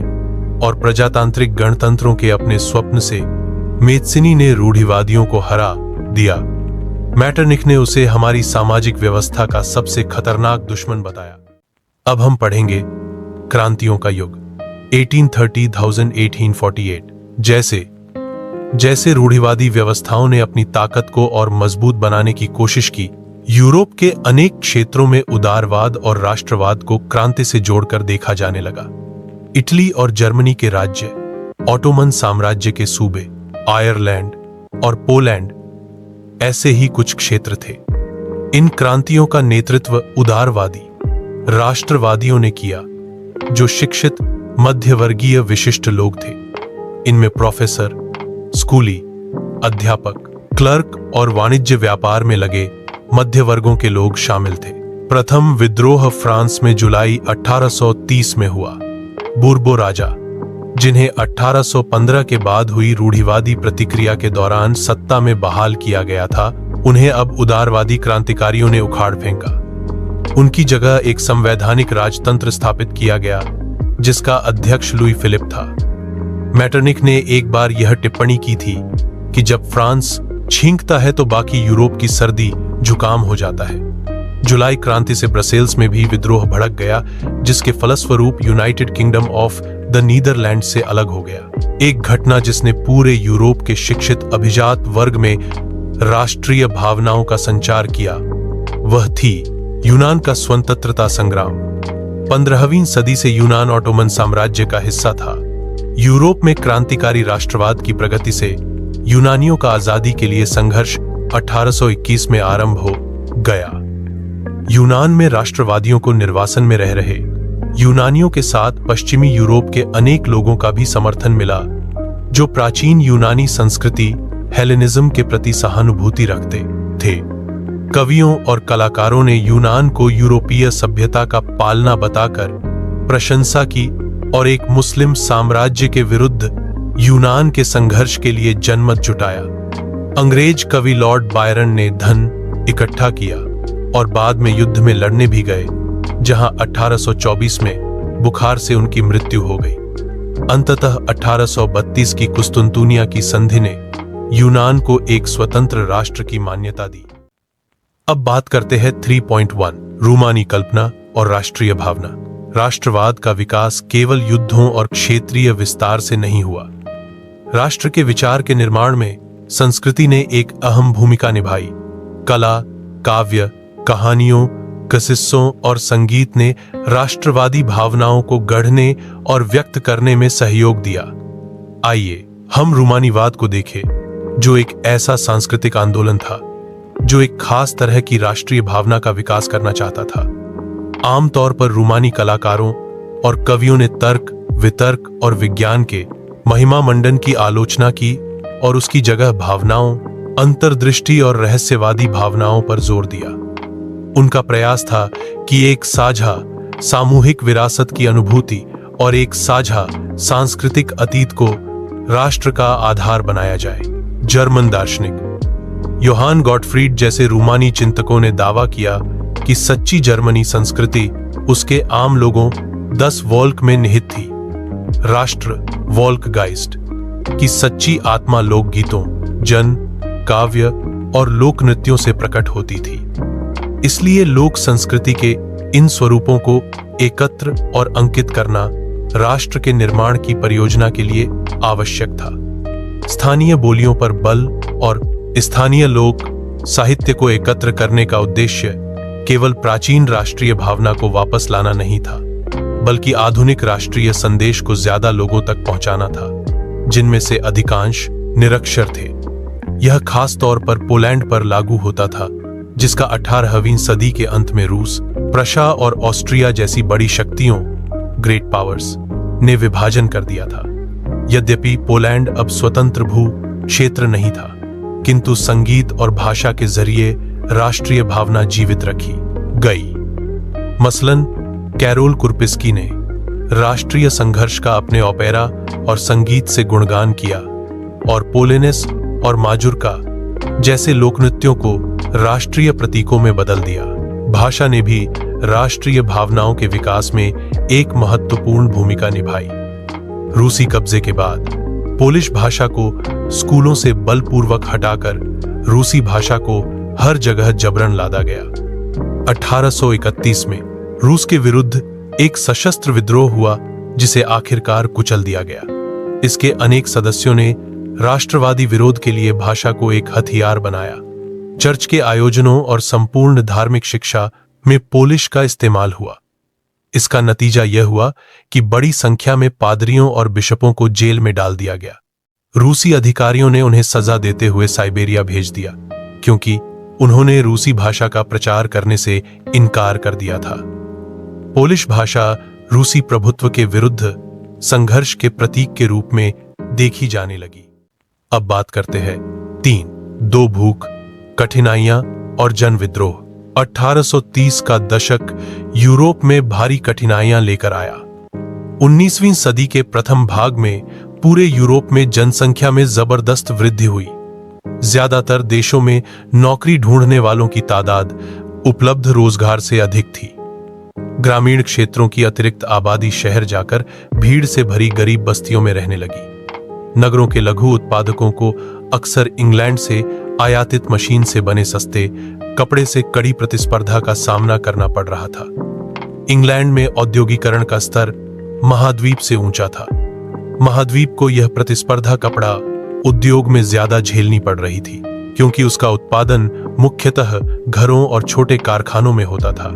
और प्रजातांत्रिक गणतंत्रों के अपने स्वप्न से मेत्सिनी ने रूढ़िवादियों को हरा दिया। मैटरनिख ने उसे हमारी सामाजिक व्यवस्था का सबसे खतरनाक दुश्मन बताया। अब हम पढ़ेंगे क्रांतियों का युग 1830-1848। जैसे रूढ़िवादी व्यवस्थाओं ने अपनी ताकत को और मजबूत बनाने की कोशिश की, यूरोप के अनेक क्षेत्रों में उदारवाद और राष्ट्रवाद को क्रांति से जोड़कर देखा जाने लगा। इटली और जर्मनी के राज्य, ऑटोमन साम्राज्य के सूबे, आयरलैंड और पोलैंड ऐसे ही कुछ क्षेत्र थे। इन क्रांतियों का नेतृत्व उदारवादी राष्ट्रवादियों ने किया, जो शिक्षित मध्यवर्गीय विशिष्ट लोग थे। इनमें प्रोफेसर, स्कूली, अध्यापक, क्लर्क और वाणिज्य व्यापार में लगे मध्य वर्गों के लोग शामिल थे। प्रथम विद्रोह फ्रांस में जुलाई 1830 में हुआ। बूर्बो राजा, जिन्हें 1815 के बाद हुई रूढ़िवादी प्रतिक्रिया के दौरान सत्ता में बहाल किया गया था, उन्हें अब उदारवादी क्रांतिकारियों ने उखाड़ फेंका। उनकी जगह एक संवैधानिक राजतंत्र स्थापित किया गया, जिसका अध्यक्ष लुई फिलिप था। मैटरनिख ने एक बार यह टिप्पणी की थी कि जब फ्रांस छींकता है तो बाकी यूरोप की सर्दी जुकाम हो जाता है। जुलाई क्रांति से ब्रसेल्स में भी विद्रोह भड़क गया, जिसके फलस्वरूप United Kingdom of the Netherlands से अलग हो गया। एक घटना जिसने पूरे यूरोप के शिक्षित अभिजात वर्ग में राष्ट्रीय भावनाओं का संचार किया, वह थी यूनान का स्वतंत्रता संग्राम। 15वीं सदी से यूनान ऑटोमन साम्राज्य का हिस्सा था। यूरोप में क्रांतिकारी राष्ट्रवाद की प्रगति से यूनानियों का आजादी के लिए संघर्ष 1821 में आरंभ हो गया। यूनान में राष्ट्रवादियों को निर्वासन में रह रहे यूनानियों के साथ पश्चिमी यूरोप के अनेक लोगों का भी समर्थन मिला, जो प्राचीन यूनानी संस्कृति हेलेनिज्म के प्रति सहानुभूति रखते थे। कवियों और कलाकारों ने यूनान को यूरोपीय सभ्यता का पालना बताकर प्रशंसा की और एक मुस्लिम साम्राज्य के विरुद्ध यूनान के संघर्ष के लिए जनमत जुटाया। अंग्रेज कवि लॉर्ड बायरन ने धन इकट्ठा किया और बाद में युद्ध में लड़ने भी गए, जहां 1824 में बुखार से उनकी मृत्यु हो गई। अंततः 1832 की कुस्तुनतुनिया की संधि ने यूनान को एक स्वतंत्र राष्ट्र की मान्यता दी। अब बात करते हैं 3.1 रूमानी कल्पना और राष्ट्रीय भावना। राष्ट्रवाद का विकास केवल युद्धों और क्षेत्रीय विस्तार से नहीं हुआ। राष्ट्र के विचार के निर्माण में संस्कृति ने एक अहम भूमिका निभाई। कला, काव्य, कहानियों, किस्सों और संगीत ने राष्ट्रवादी भावनाओं को गढ़ने और व्यक्त करने में सहयोग दिया। आइए हम रूमानीवाद को देखें, जो एक ऐसा सांस्कृतिक आंदोलन था जो एक खास तरह की राष्ट्रीय भावना का विकास करना चाहता था। आमतौर पर रूमानी कलाकारों और कवियों ने तर्क, वितर्क और विज्ञान के महिमा मंडन की आलोचना की और उसकी जगह भावनाओं, अंतर्दृष्टि और रहस्यवादी भावनाओं पर जोर दिया। उनका प्रयास था कि एक साझा सामूहिक विरासत की अनुभूति और एक साझा सांस्कृतिक अतीत को राष्ट्र का आधार बनाया जाए। जर्मन दार्शनिक योहान गॉटफ्रीड जैसे रूमानी चिंतकों ने दावा किया कि सच्ची जर्मनी संस्कृति उसके आम लोगों 10 वॉल्क में निहित थी। राष्ट्र वॉल्कगाइस्ट की सच्ची आत्मा लोकगीतों, जन, काव्य और लोक नृत्यों से प्रकट होती थी। इसलिए लोक संस्कृति के इन स्वरूपों को एकत्र और अंकित करना राष्ट्र के निर्माण की परियोजना के लिए आवश्यक था। स्थानीय बोलियों पर बल और स्थानीय लोक साहित्य को एकत्र करने का उद्देश्य केवल प्राचीन राष्ट्रीय भावना को वापस लाना नहीं था, बल्कि आधुनिक राष्ट्रीय संदेश को ज्यादा लोगों तक पहुंचाना था, जिनमें से अधिकांश निरक्षर थे। यह खास तौर पर पोलैंड पर लागू होता था, जिसका 18वीं सदी के अंत में रूस, प्रशा और ऑस्ट्रिया जैसी बड़ी शक्तियों, ग्रेट पावर्स, ने विभाजन कर दिया था। यद्यपि पोलैंड अब स्वतंत्र भू क्षेत्र नहीं था, किंतु संगीत और भाषा के जरिए राष्ट्रीय भावना जीवित रखी गई। मसलन कैरोल कुर्पिस्की ने राष्ट्रीय संघर्ष का अपने ओपेरा और संगीत से गुणगान किया और पोलेनेस और माजुरका जैसे लोकनृत्यों को राष्ट्रीय प्रतीकों में बदल दिया। भाषा ने भी राष्ट्रीय भावनाओं के विकास में एक महत्वपूर्ण भूमिका निभाई। रूसी कब्जे के बाद पोलिश भाषा को स्कूलों से बलपूर्वक हटाकर रूसी भाषा को हर जगह जबरन लादा गया। 1831 में रूस के विरुद्ध एक सशस्त्र विद्रोह हुआ, जिसे आखिरकार कुचल दिया गया। इसके अनेक सदस्यों ने राष्ट्रवादी विरोध के लिए भाषा को एक हथियार बनाया। चर्च के आयोजनों और संपूर्ण धार्मिक शिक्षा में पोलिश का इस्तेमाल हुआ। इसका नतीजा यह हुआ कि बड़ी संख्या में पादरियों और बिशपों को जेल में डाल दिया गया। रूसी अधिकारियों ने उन्हें सजा देते हुए साइबेरिया भेज दिया, क्योंकि उन्होंने रूसी भाषा का प्रचार करने से इनकार कर दिया था। पोलिश भाषा रूसी प्रभुत्व के विरुद्ध संघर्ष के प्रतीक के रूप में देखी जाने लगी। अब बात करते हैं 3 दो भूख, कठिनाइयां और जन विद्रोह। 1830 का दशक यूरोप में भारी कठिनाइयां लेकर आया। 19वीं सदी के प्रथम भाग में पूरे यूरोप में जनसंख्या में जबरदस्त वृद्धि हुई। ज्यादातर देशों में नौकरी ढूंढने वालों की तादाद उपलब्ध रोजगार से अधिक थी। ग्रामीण क्षेत्रों की अतिरिक्त आबादी शहर जाकर भीड़ से भरी गरीब बस्तियों में रहने लगी। नगरों के लघु उत्पादकों को अक्सर इंग्लैंड से आयातित मशीन से बने सस्ते कपड़े से कड़ी प्रतिस्पर्धा का सामना करना पड़ रहा था। इंग्लैंड में औद्योगिकरण का स्तर महाद्वीप से ऊंचा था। महाद्वीप को यह प्रतिस्पर्धा कपड़ा उद्योग में ज्यादा झेलनी पड़ रही थी, क्योंकि उसका उत्पादन मुख्यतः घरों और छोटे कारखानों में होता था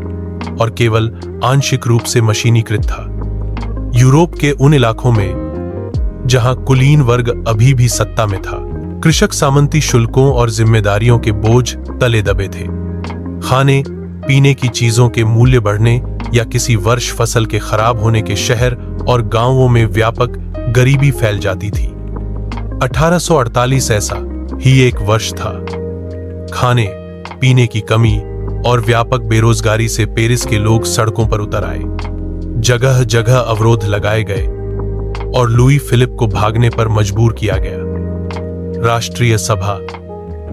और केवल आंशिक रूप से मशीनीकृत था। यूरोप के उन इलाकों में जहां कुलीन वर्ग अभी भी सत्ता में था, कृषक सामंती शुल्कों और जिम्मेदारियों के बोझ तले दबे थे। खाने, पीने की चीजों के मूल्य बढ़ने या किसी वर्ष फसल के खराब होने के शहर और गांवों में व्यापक गरीबी फैल जाती थी। 1848 ऐसा ही एक वर्ष था। खाने पीने की कमी और व्यापक बेरोजगारी से पेरिस के लोग सड़कों पर उतर आए। जगह जगह अवरोध लगाए गए और लुई फिलिप को भागने पर मजबूर किया गया। राष्ट्रीय सभा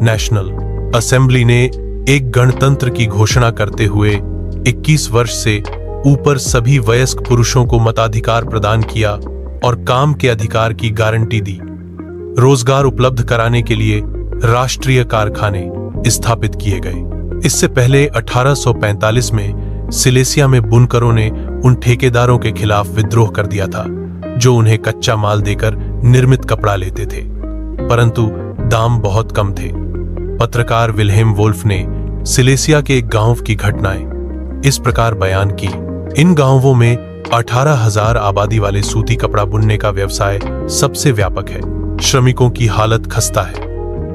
नेशनल असेंबली ने एक गणतंत्र की घोषणा करते हुए 21 वर्ष से ऊपर सभी वयस्क पुरुषों को मताधिकार प्रदान किया और काम के अधिकार की गारंटी दी। रोजगार उपलब्ध कराने के लिए राष्ट्रीय कारखाने स्थापित किए गए। इससे पहले 1845 में सिलेसिया में बुनकरों ने उन ठेकेदारों के खिलाफ विद्रोह कर दिया था जो उन्हें कच्चा माल देकर निर्मित कपड़ा लेते थे, परंतु दाम बहुत कम थे। पत्रकार विल्हेम वोल्फ ने सिलेसिया के एक गांव की घटनाएं इस प्रकार बयान की। इन गांवों में 18,000 आबादी वाले सूती कपड़ा बुनने का व्यवसाय सबसे व्यापक है। श्रमिकों की हालत खस्ता है।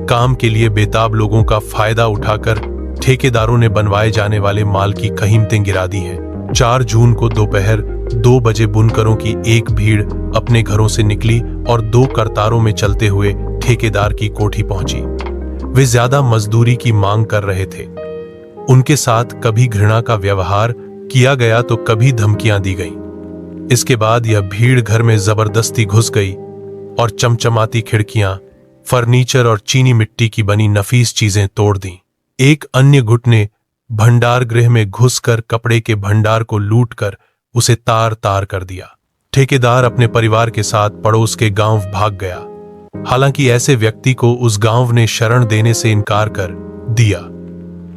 काम के लिए बेताब लोगों का फायदा उठाकर ठेकेदारों ने बनवाए जाने वाले माल की कीमतें गिरा दी हैं। 4 जून को दोपहर 2 बजे बुनकरों की एक भीड़ अपने घरों से निकली और 2 कतारों में चलते हुए ठेकेदार की कोठी पहुंची। वे ज्यादा मजदूरी की मांग कर रहे थे। उनके साथ कभी घृणा का व्यवहार किया गया तो कभी धमकियां दी गईं। इसके बाद यह भीड़ घर में जबरदस्ती घुस गई और चमचमाती खिड़कियां, फर्नीचर और चीनी मिट्टी की बनी नफीस चीजें तोड़ दी। एक अन्य गुट ने भंडार गृह में घुसकर कपड़े के भंडार को लूटकर उसे तार तार कर दिया। ठेकेदार अपने परिवार के साथ पड़ोस के गांव भाग गया। हालांकि ऐसे व्यक्ति को उस गांव ने शरण देने से इनकार कर दिया।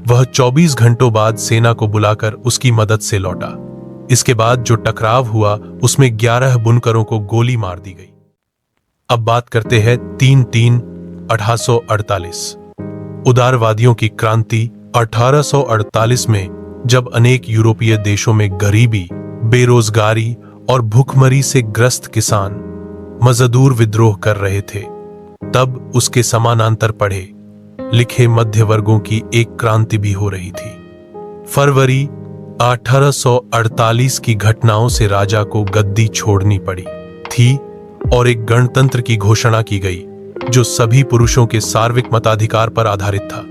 वह 24 घंटों बाद सेना को बुलाकर उसकी मदद से लौटा। इसके बाद जो टकराव हुआ उसमें 11 बुनकरों को गोली मार दी गई। अब बात करते हैं 3/3/1848 उदारवादियों की क्रांति। 1848 में जब अनेक यूरोपीय देशों में गरीबी, बेरोजगारी और भूखमरी से ग्रस्त किसान मजदूर विद्रोह कर रहे थे, तब उसके समानांतर पढ़े लिखे मध्य वर्गों की एक क्रांति भी हो रही थी। फरवरी 1848 की घटनाओं से राजा को गद्दी छोड़नी पड़ी थी और एक गणतंत्र की घोषणा की गई जो सभी पुरुषों के सार्वत्रिक मताधिकार पर आधारित था।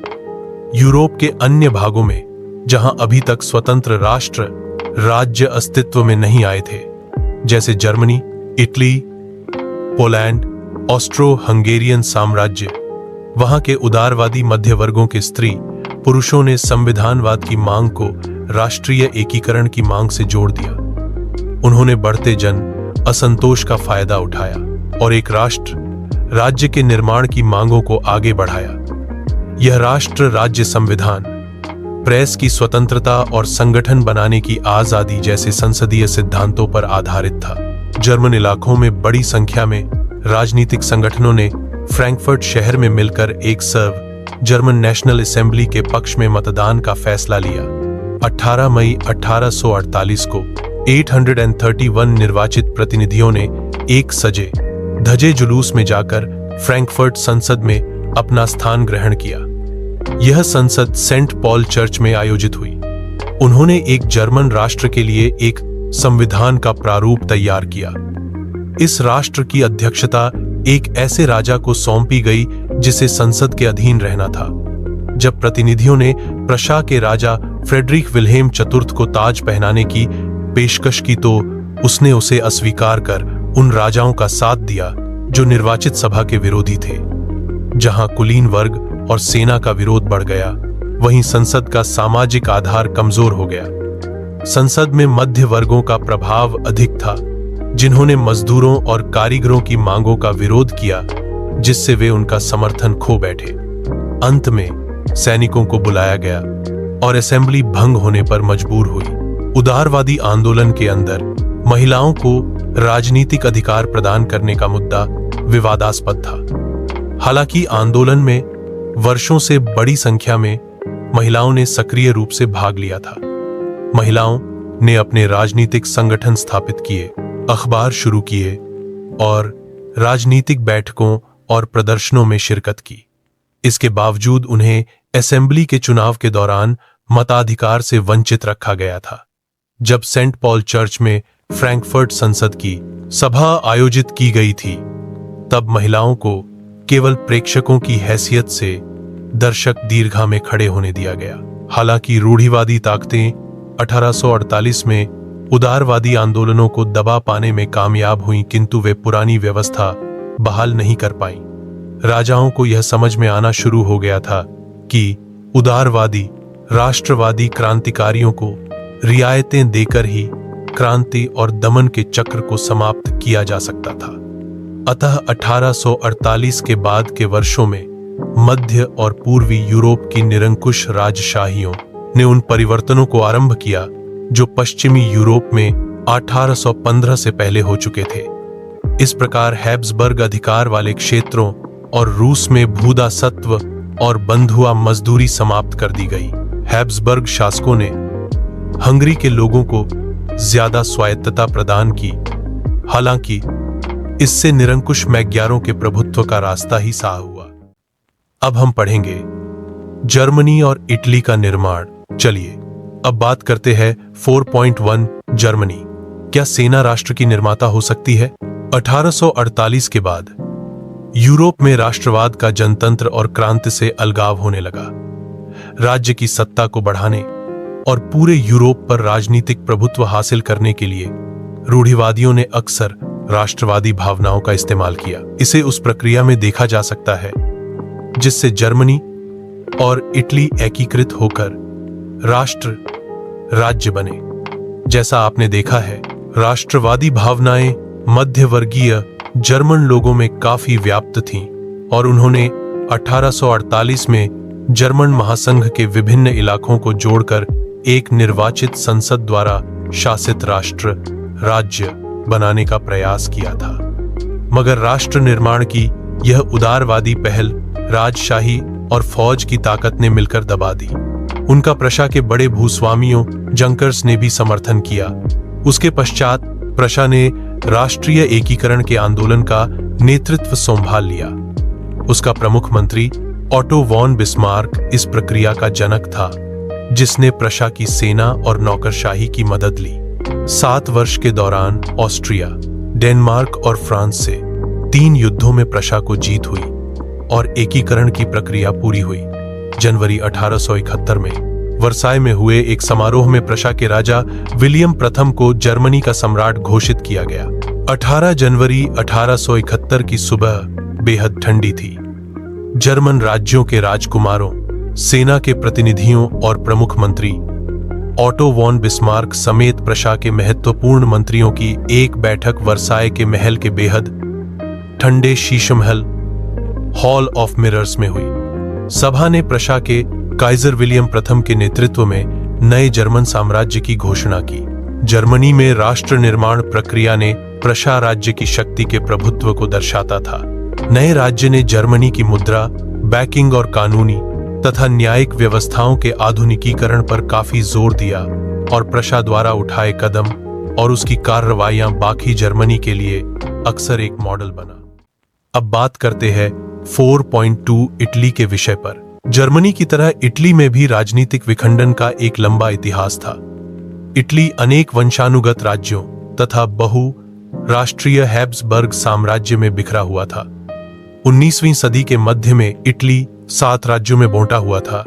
यूरोप के अन्य भागों में जहां अभी तक स्वतंत्र राष्ट्र राज्य अस्तित्व में नहीं आए थे, जैसे Germany, Italy, Poland, Austro Hungarian साम्राज्य, वहां के उदारवादी मध्य वर्गों के स्त्री पुरुषों ने संविधानवाद की मांग को राष्ट्रीय एकीकरण की मांग से जोड़ दिया। उन्होंने बढ़ते जन असंतोष का फायदा उठाया और एक राष्ट्र राज्य के निर्माण की मांगों को आगे बढ़ाया। यह राष्ट्र राज्य संविधान, प्रेस की स्वतंत्रता और संगठन बनाने की आजादी जैसे संसदीय सिद्धांतों पर आधारित था। जर्मन इलाकों में बड़ी संख्या में राजनीतिक संगठनों ने फ्रैंकफर्ट शहर में मिलकर एक सर्व जर्मन नेशनल असेंबली के पक्ष में मतदान का फैसला लिया। 18 मई 1848 को 831 निर्वाचित प्रतिनिधियों ने एक सजे धजे जुलूस में जाकर फ्रैंकफर्ट संसद में अपना स्थान ग्रहण किया। यह संसद सेंट पॉल चर्च में आयोजित हुई। उन्होंने एक जर्मन राष्ट्र के लिए एक संविधान का प्रारूप तैयार किया। इस राष्ट्र की अध्यक्षता एक ऐसे राजा को सौंपी गई जिसे संसद के अधीन रहना था। जब प्रतिनिधियों ने प्रशा के राजा फ्रेडरिक विल्हेम चतुर्थ को ताज पहनाने की पेशकश की तो उसने उसे अस्वीकार कर उन राजाओं का साथ दिया जो निर्वाचित सभा के विरोधी थे। जहां कुलीन वर्ग और सेना का विरोध बढ़ गया, वहीं संसद का सामाजिक आधार कमजोर हो गया। संसद में मध्य वर्गों का प्रभाव अधिक था, जिन्होंने मजदूरों और कारीगरों की मांगों का विरोध किया, जिससे वे उनका समर्थन खो बैठे। अंत में सैनिकों को बुलाया गया और असेंबली भंग होने पर मजबूर हुई। उदारवादी आंदोलन के अंदर महिलाओं को राजनीतिक अधिकार प्रदान करने का मुद्दा विवादास्पद था। हालांकि आंदोलन में वर्षों से बड़ी संख्या में महिलाओं ने सक्रिय रूप से भाग लिया था। महिलाओं ने अपने राजनीतिक संगठन स्थापित किए, अखबार शुरू किए और राजनीतिक बैठकों और प्रदर्शनों में शिरकत की। इसके बावजूद उन्हें असेंबली के चुनाव के दौरान मताधिकार से वंचित रखा गया था। जब सेंट पॉल चर्च में फ्रैंकफर्ट संसद की सभा आयोजित की गई थी, तब महिलाओं को केवल प्रेक्षकों की हैसियत से दर्शक दीर्घा में खड़े होने दिया गया। हालांकि रूढ़िवादी ताकतें 1848 में उदारवादी आंदोलनों को दबा पाने में कामयाब हुईं, किंतु वे पुरानी व्यवस्था बहाल नहीं कर पाईं। राजाओं को यह समझ में आना शुरू हो गया था कि उदारवादी राष्ट्रवादी क्रांतिकारियों को रियायतें देकर ही क्रांति और दमन के चक्र को समाप्त किया जा सकता था। अतः 1848 के बाद के वर्षों में मध्य और पूर्वी यूरोप की निरंकुश राजशाहियों ने उन परिवर्तनों को आरंभ किया जो पश्चिमी यूरोप में 1815 से पहले हो चुके थे। इस प्रकार हैब्सबर्ग अधिकार वाले क्षेत्रों और रूस में भूदासत्व और बंधुआ मजदूरी समाप्त कर दी गई। हैब्सबर्ग शासकों ने हंगरी के लोगों को ज्यादा स्वायत्तता प्रदान की, हालांकि इससे निरंकुश मैग्यारों के प्रभुत्व का रास्ता ही साफ हुआ। अब हम पढ़ेंगे जर्मनी और इटली का निर्माण। चलिए अब बात करते हैं 4.1 जर्मनी। क्या सेना राष्ट्र की निर्माता हो सकती है? 1848 के बाद यूरोप में राष्ट्रवाद का जनतंत्र और क्रांति से अलगाव होने लगा। राज्य की सत्ता को बढ़ाने और पूरे यूरोप पर राजनीतिक प्रभुत्व हासिल करने के लिए रूढ़िवादियों ने अक्सर राष्ट्रवादी भावनाओं का इस्तेमाल किया। इसे उस प्रक्रिया में देखा जा सकता है जिससे जर्मनी और इटली एकीकृत होकर राष्ट्र राज्य बने। जैसा आपने देखा है, राष्ट्रवादी भावनाएं मध्यवर्गीय जर्मन लोगों में काफी व्याप्त थीं और उन्होंने 1848 में जर्मन महासंघ के विभिन्न इलाकों को जोड़कर एक निर्वाचित संसद द्वारा शासित राष्ट्र राज्य बनाने का प्रयास किया था। मगर राष्ट्र निर्माण की यह उदारवादी पहल राजशाही और फौज की ताकत ने मिलकर दबा दी। उनका प्रशा के बड़े भूस्वामियों जंकर्स ने भी समर्थन किया। उसके पश्चात प्रशा ने राष्ट्रीय एकीकरण के आंदोलन का नेतृत्व संभाल लिया। उसका प्रमुख मंत्री ऑटो वॉन बिस्मार्क इस प्रक्रिया का जनक था, जिसने प्रशा की सेना और नौकरशाही की मदद ली। 7 वर्ष के दौरान ऑस्ट्रिया, डेनमार्क और फ्रांस से 3 युद्धों में प्रशा को जीत हुई और एकीकरण की प्रक्रिया पूरी हुई। जनवरी 1871 में वर्साय में हुए एक समारोह में प्रशा के राजा विलियम प्रथम को जर्मनी का सम्राट घोषित किया गया। 18 जनवरी 1871 की सुबह बेहद ठंडी थी। जर्मन राज्यों के राजकुमारों, सेना के प्रतिनिधियों और प्रमुख मंत्री ऑटो वॉन बिस्मार्क समेत प्रशा के महत्वपूर्ण मंत्रियों की एक बैठक वर्साय के महल के बेहद ठंडे शीशमहल हॉल ऑफ मिरर्स में हुई। सभा ने प्रशा के काइजर विलियम प्रथम के नेतृत्व में नए जर्मन साम्राज्य की घोषणा की। जर्मनी में राष्ट्र निर्माण प्रक्रिया ने प्रशा राज्य की शक्ति के प्रभुत्व को दर्शाता था। नए राज्य ने जर्मनी की मुद्रा, बैंकिंग और कानूनी तथा न्यायिक व्यवस्थाओं के आधुनिकीकरण पर काफी जोर दिया और प्रशा द्वारा उठाए कदम और उसकी कार्रवाइयां बाकी जर्मनी के लिए अक्सर एक मॉडल बना। अब बात करते हैं 4.2 इटली के विषय पर। जर्मनी की तरह इटली में भी राजनीतिक विखंडन का एक लंबा इतिहास था। इटली अनेक वंशानुगत राज्यों तथा बहु राष्ट्रीय हैब्सबर्ग साम्राज्य में बिखरा हुआ था। 19वीं सदी के मध्य में इटली 7 राज्यों में बांटा हुआ था,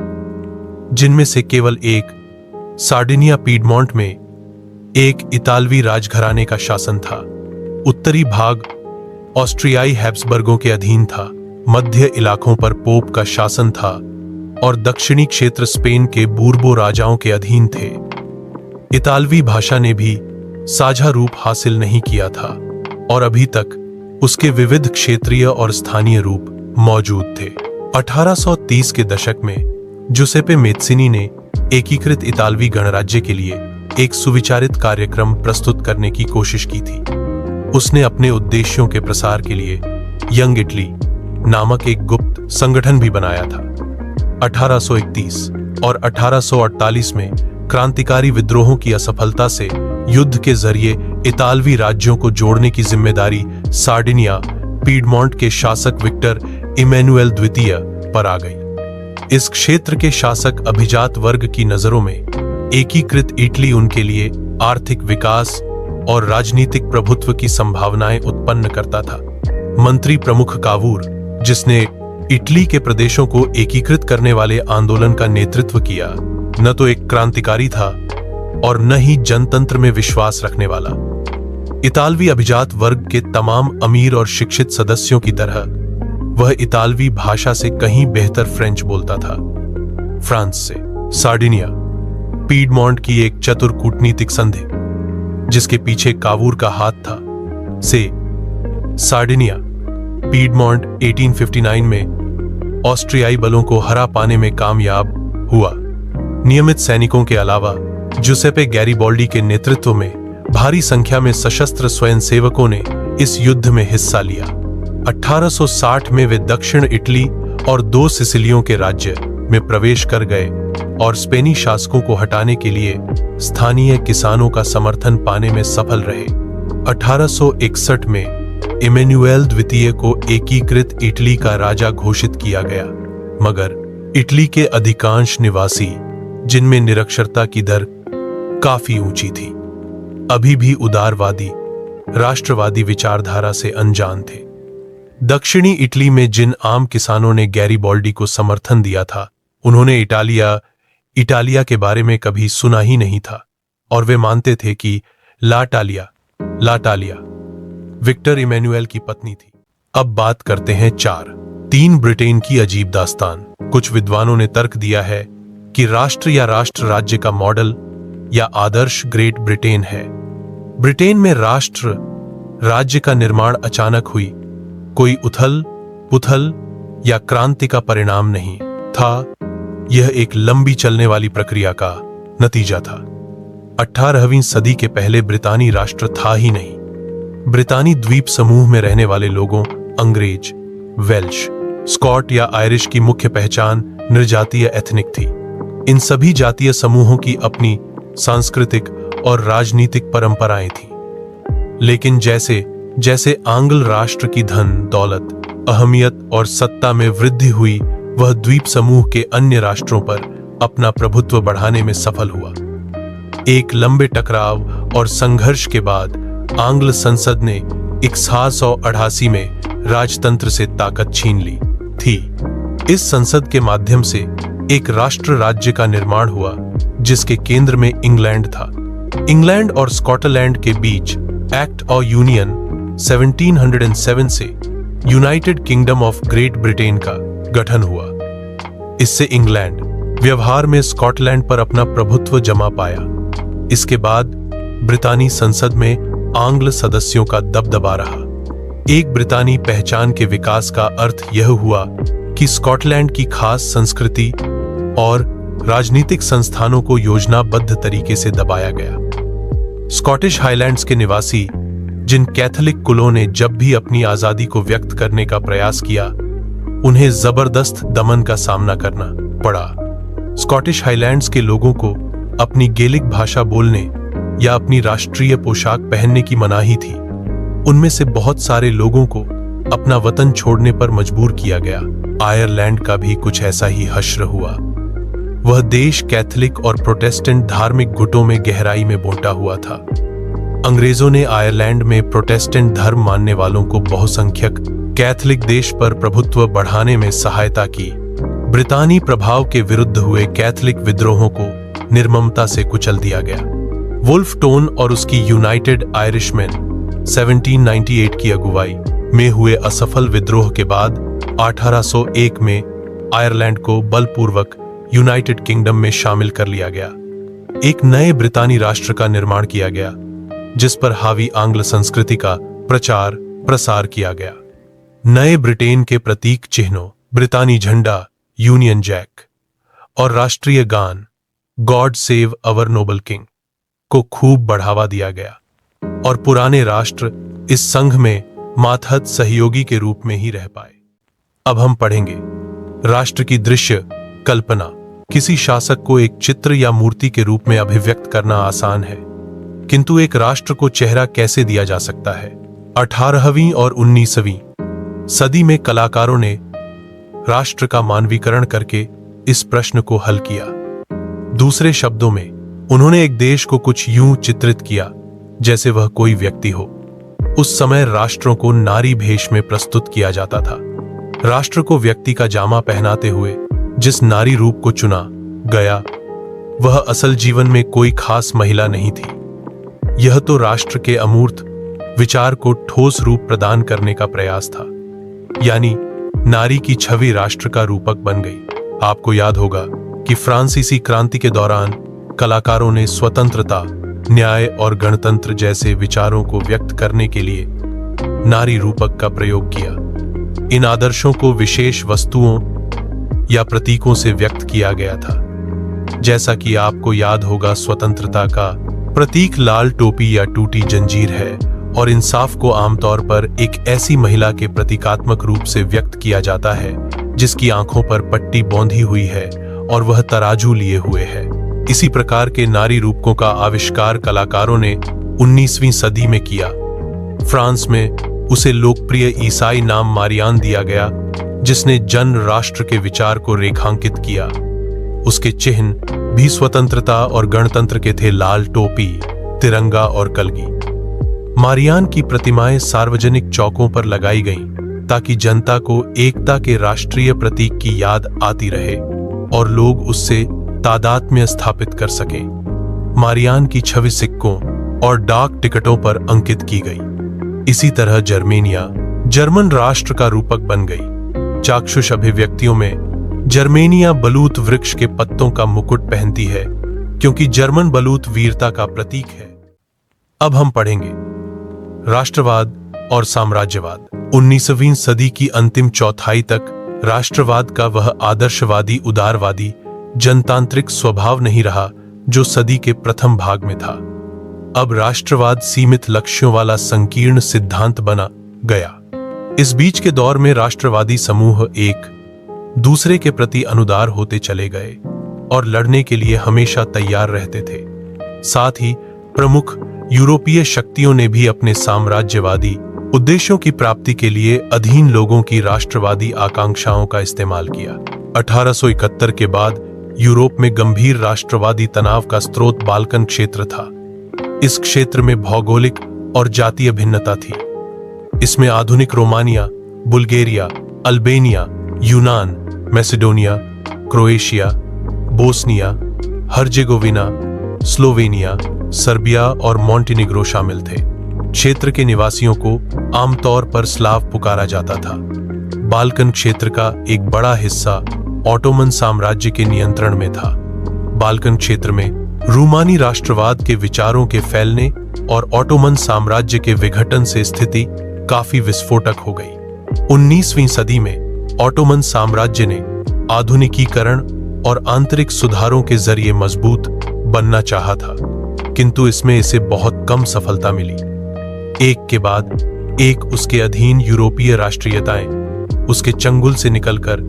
जिनमें से केवल एक सार्डिनिया पीडमोंट में एक इतालवी राजघराने का शासन था। उत्तरी भाग ऑस्ट्रियाई हैब्सबर्गों के अधीन था, मध्य इलाकों पर पोप का शासन था और दक्षिणी क्षेत्र स्पेन के बूर्बो राजाओं के अधीन थे। इतालवी भाषा ने भी साझा रूप हासिल नहीं किया था और अभी तक उसके विविध क्षेत्रीय और स्थानीय रूप मौजूद थे। 1830 के दशक में जुसेपे मेत्सिनी ने एकीकृत इतालवी गणराज्य के लिए एक सुविचारित कार्यक्रम प्रस्तुत करने की कोशिश की थी। उसने अपने उद्देश्यों के प्रसार के लिए यंग इटली नामक एक गुप्त संगठन भी बनाया था। 1831 और 1848 में क्रांतिकारी विद्रोहों की असफलता से युद्ध के जरिए इतालवी राज्यों को जोड़ने की जिम्मेदारी सार्डिनिया पीडमोंट के शासक विक्टर इमैनुएल द्वितीय पर आ गई। इस क्षेत्र के शासक अभिजात वर्ग की नजरों में एकीकृत इटली उनके लिए आर्थिक विकास और राजनीतिक प्रभुत्व की संभावनाएं उत्पन्न करता था। मंत्री प्रमुख कावूर, जिसने इटली के प्रदेशों को एकीकृत करने वाले आंदोलन का नेतृत्व किया, न तो एक क्रांतिकारी था और न ही जनतंत्र में विश्वास रखने वाला। इतालवी अभिजात वर्ग के तमाम अमीर और शिक्षित सदस्यों की तरह वह इतालवी भाषा से कहीं बेहतर फ्रेंच बोलता था। फ्रांस से सार्डिनिया, पीडमोंट की एक चतुर कूटनीतिक संधि जिसके पीछे कावूर का हाथ था, से सार्डिनिया, पीडमोंट 1859 में ऑस्ट्रियाई बलों को हरा पाने में कामयाब हुआ। नियमित सैनिकों के अलावा जुसेपे गैरिबॉल्डी के नेतृत्व में भारी संख्या में सशस्त्र स्वयंसेवकों ने इस युद्ध में हिस्सा लिया। 1860 में वे दक्षिण इटली और 2 सिसिलियों के राज्य में प्रवेश कर गए और स्पेनी शासकों को हटाने के लिए स्थानीय किसानों का समर्थन पाने में सफल रहे। 1861 में इमैनुएल द्वितीय को एकीकृत इटली का राजा घोषित किया गया, मगर इटली के अधिकांश निवासी, जिनमें निरक्षरता की दर काफी ऊंची थी, अभी भी उदारवादी राष्ट्रवादी विचारधारा से अनजान थे। दक्षिणी इटली में जिन आम किसानों ने गैरिबॉल्डी को समर्थन दिया था, उन्होंने इटालिया के बारे में कभी सुना ही नहीं था और वे मानते थे कि लाटालिया विक्टर इमैनुएल की पत्नी थी। अब बात करते हैं 3 ब्रिटेन की अजीब दास्तान। कुछ विद्वानों ने तर्क दिया है कि राष्ट्र या राष्ट्र राज्य का मॉडल या आदर्श ग्रेट ब्रिटेन है। ब्रिटेन में राष्ट्र राज्य का निर्माण अचानक हुई कोई उथल पुथल या क्रांति का परिणाम नहीं था, यह एक लंबी चलने वाली प्रक्रिया का नतीजा था। 18वीं सदी के पहले ब्रितानी राष्ट्र था ही नहीं। ब्रितानी द्वीप समूह में रहने वाले लोगों, अंग्रेज, वेल्श, स्कॉट या आयरिश की मुख्य पहचान निर्जातीय एथनिक थी। इन सभी जातीय समूहों की अपनी सांस्कृतिक और राजनीतिक परंपराएं थीं। लेकिन जैसे जैसे आंग्ल राष्ट्र की धन दौलत, अहमियत और सत्ता में वृद्धि हुई, वह द्वीप समूह के अन्य राष्ट्रों पर अपना प्रभुत्व बढ़ाने में सफल हुआ। एक लंबे टकराव और संघर्ष के बाद आंग्ल संसद ने 1188 में राजतंत्र से ताकत छीन ली थी। इस संसद के माध्यम से एक राष्ट्र राज्य का निर्माण हुआ जिसके केंद्र में इंग्लैंड था। इंग्लैंड और स्कॉटलैंड के बीच एक्ट ऑफ यूनियन 1707 से United Kingdom of great Britain का गठन हुआ। इससे इंग्लैंड व्यवहार में स्कॉटलैंड पर अपना प्रभुत्व जमा पाया। इसके बाद ब्रितानी संसद में आंग्ल सदस्यों का दबदबा रहा। एक ब्रितानी पहचान के विकास का अर्थ यह हुआ कि स्कॉटलैंड की खास संस्कृति और राजनीतिक संस्थानों को योजनाबद्ध तरीके से दबाया गया। स्कॉटिश हाईलैंड्स के निवासी, जिन कैथोलिक कुलों ने जब भी अपनी आजादी को व्यक्त करने का प्रयास किया, उन्हें जबरदस्त दमन का सामना करना पड़ा। स्कॉटिश हाईलैंड्स के लोगों को अपनी गेलिक भाषा बोलने या अपनी राष्ट्रीय पोशाक पहनने की मनाही थी। उनमें से बहुत सारे लोगों को अपना वतन छोड़ने पर मजबूर किया गया। आयरलैंड का भी कुछ ऐसा ही हश्र हुआ। वह देश कैथोलिक और प्रोटेस्टेंट धार्मिक गुटों में गहराई में बंटा हुआ था। अंग्रेजों ने आयरलैंड में प्रोटेस्टेंट धर्म मानने वालों को बहुसंख्यक कैथोलिक देश पर प्रभुत्व बढ़ाने में सहायता की। ब्रितानी प्रभाव के विरुद्ध हुए कैथोलिक विद्रोहों को निर्ममता से कुचल दिया गया। वुल्फ टोन और उसकी यूनाइटेड आयरिशमैन 1798 की अगुवाई में हुए असफल विद्रोह के बाद 1801 में आयरलैंड को बलपूर्वक यूनाइटेड किंगडम में शामिल कर लिया गया। एक नए ब्रितानी राष्ट्र का निर्माण किया गया जिस पर हावी आंग्ल संस्कृति का प्रचार प्रसार किया गया। नए ब्रिटेन के प्रतीक चिन्हों, ब्रितानी झंडा, यूनियन जैक और राष्ट्रीय गान God save our Nobel king को खूब बढ़ावा दिया गया और पुराने राष्ट्र इस संघ में मातहत सहयोगी के रूप में ही रह पाए। अब हम पढ़ेंगे राष्ट्र की दृश्य कल्पना। किसी शासक को एक चित्र या मूर्ति के रूप में अभिव्यक्त करना आसान है, किंतु एक राष्ट्र को चेहरा कैसे दिया जा सकता है? 18वीं और 19वीं सदी में कलाकारों ने राष्ट्र का मानवीकरण करके इस प्रश्न को हल किया। दूसरे शब्दों में, उन्होंने एक देश को कुछ यूं चित्रित किया जैसे वह कोई व्यक्ति हो। उस समय राष्ट्रों को नारी भेष में प्रस्तुत किया जाता था। राष्ट्र को व्यक्ति का जामा पहनाते हुए जिस नारी रूप को चुना गया, वह असल जीवन में कोई खास महिला नहीं थी। यह तो राष्ट्र के अमूर्त विचार को ठोस रूप प्रदान करने का प्रयास था। यानी नारी की छवि राष्ट्र का रूपक बन गई। आपको याद होगा कि फ्रांसीसी क्रांति के दौरान कलाकारों ने स्वतंत्रता, न्याय और गणतंत्र जैसे विचारों को व्यक्त करने के लिए नारी रूपक का प्रयोग किया। इन आदर्शों को विशेष वस्तुओं या प्रतीकों से व्यक्त किया गया था। जैसा कि आपको याद होगा, स्वतंत्रता का प्रतीक लाल टोपी या टूटी जंजीर है और इंसाफ को आमतौर पर एक ऐसी महिला के प्रतीकात्मक रूप से व्यक्त किया जाता है जिसकी आंखों पर पट्टी बौंधी हुई है और वह तराजू लिए हुए है। इसी प्रकार के नारी रूपकों का आविष्कार कलाकारों ने 19वीं सदी में किया। फ्रांस में उसे लोकप्रिय ईसाई नाम मारियान दिया गया, जिसने जन राष्ट्र के विचार को रेखांकित किया। उसके चिन्ह भी स्वतंत्रता और गणतंत्र के थे, लाल टोपी, तिरंगा और कलगी। मारियान की प्रतिमाएं सार्वजनिक चौकों पर लगाई गईं ताकि जनता को एकता के राष्ट्रीय प्रतीक की याद आती रहे और लोग उससे तादात्म्य स्थापित कर सकें। मारियान की छवि सिक्कों और डाक टिकटों पर अंकित की गई। इसी तरह जर्मेनिया जर्मन राष्ट्र का रूपक बन गई। चाक्षुष अभिव्यक्तियों में जर्मेनिया बलूत वृक्ष के पत्तों का मुकुट पहनती है, क्योंकि जर्मन बलूत वीरता का प्रतीक है। अब हम पढ़ेंगे राष्ट्रवाद और साम्राज्यवाद। 19वीं सदी की अंतिम चौथाई तक राष्ट्रवाद का वह आदर्शवादी, उदारवादी, जनतांत्रिक स्वभाव नहीं रहा जो सदी के प्रथम भाग में था। अब राष्ट्रवाद सीमित लक्ष्यों वाला संकीर्ण सिद्धांत बना गया। इस बीच के दौर में राष्ट्रवादी समूह एक दूसरे के प्रति अनुदार होते चले गए और लड़ने के लिए हमेशा तैयार रहते थे। साथ ही प्रमुख यूरोपीय शक्तियों ने भी अपने साम्राज्यवादी उद्देश्यों की प्राप्ति के लिए अधीन लोगों की राष्ट्रवादी आकांक्षाओं का इस्तेमाल किया। 1871 के बाद यूरोप में गंभीर राष्ट्रवादी तनाव का स्रोत बाल्कन क्षेत्र था। इस क्षेत्र में भौगोलिक और जातीय भिन्नता थी। इसमें आधुनिक रोमानिया, बुल्गारिया, अल्बेनिया, यूनान, Macedonia, Croatia, Bosnia, Herzegovina, Slovenia, Serbia और मॉन्टेनिग्रो शामिल थे। क्षेत्र के निवासियों को आमतौर पर स्लाव पुकारा जाता था। बाल्कन क्षेत्र का एक बड़ा हिस्सा ऑटोमन साम्राज्य के नियंत्रण में था। बाल्कन क्षेत्र में रूमानी राष्ट्रवाद के विचारों के फैलने और ऑटोमन साम्राज्य के विघटन से स्थिति काफी विस्फोटक हो गई। 19वीं सदी में ऑटोमन साम्राज्य ने आधुनिकीकरण और आंतरिक सुधारों के जरिए मजबूत बनना चाहा था, किंतु इसमें इसे बहुत कम सफलता मिली। एक के बाद एक उसके अधीन यूरोपीय राष्ट्रीयताएं उसके चंगुल से निकलकर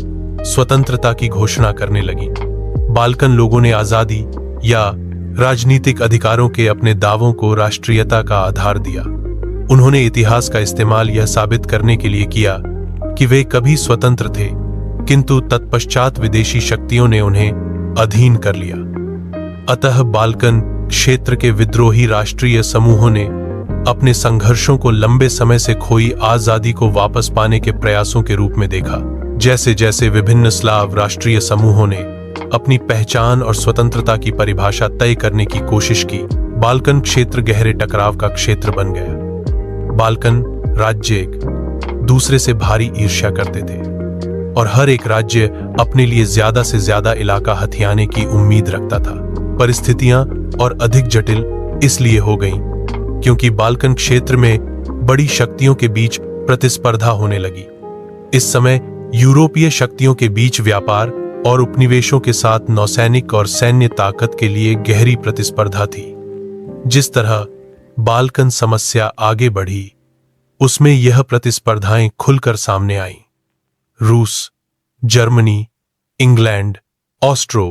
स्वतंत्रता की घोषणा करने लगी। बाल्कन लोगों ने आजादी या राजनीतिक अधिकारों के अपने दावों को राष्ट्रीयता का आधार दिया। उन्होंने इतिहास का इस्तेमाल यह साबित करने के लिए किया कि वे कभी स्वतंत्र थे, किंतु तत्पश्चात विदेशी शक्तियों ने उन्हें अधीन कर लिया। अतः बाल्कन क्षेत्र के विद्रोही राष्ट्रीय समूहों ने अपने संघर्षों को लंबे समय से खोई आजादी को वापस पाने के प्रयासों के रूप में देखा। जैसे जैसे विभिन्न स्लाव राष्ट्रीय समूहों ने अपनी पहचान और स्वतंत्रता की परिभाषा तय करने की कोशिश की, बाल्कन क्षेत्र गहरे टकराव का क्षेत्र बन गया। बाल्कन राज्य एक दूसरे से भारी ईर्ष्या करते थे और हर एक राज्य अपने लिए ज्यादा से ज्यादा इलाका हथियाने की उम्मीद रखता था। परिस्थितियां और अधिक जटिल इसलिए हो गईं क्योंकि बाल्कन क्षेत्र में बड़ी शक्तियों के बीच प्रतिस्पर्धा होने लगी। इस समय यूरोपीय शक्तियों के बीच व्यापार और उपनिवेशों के साथ नौसैनिक और सैन्य ताकत के लिए गहरी प्रतिस्पर्धा थी। जिस तरह बाल्कन समस्या आगे बढ़ी, उसमें यह प्रतिस्पर्धाएं खुलकर सामने आईं। रूस, जर्मनी, इंग्लैंड, ऑस्ट्रो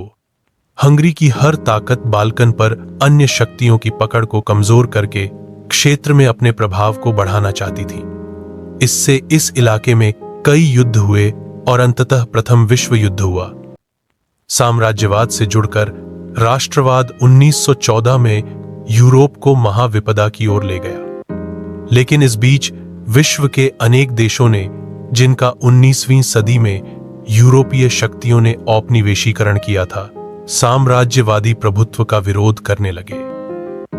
हंगरी की हर ताकत बाल्कन पर अन्य शक्तियों की पकड़ को कमजोर करके क्षेत्र में अपने प्रभाव को बढ़ाना चाहती थी। इससे इस इलाके में कई युद्ध हुए और अंततः प्रथम विश्व युद्ध हुआ। साम्राज्यवाद से जुड़कर राष्ट्रवाद 1914 में यूरोप को महाविपदा की ओर ले गया। लेकिन इस बीच विश्व के अनेक देशों ने, जिनका 19वीं सदी में यूरोपीय शक्तियों ने औपनिवेशीकरण किया था, साम्राज्यवादी प्रभुत्व का विरोध करने लगे।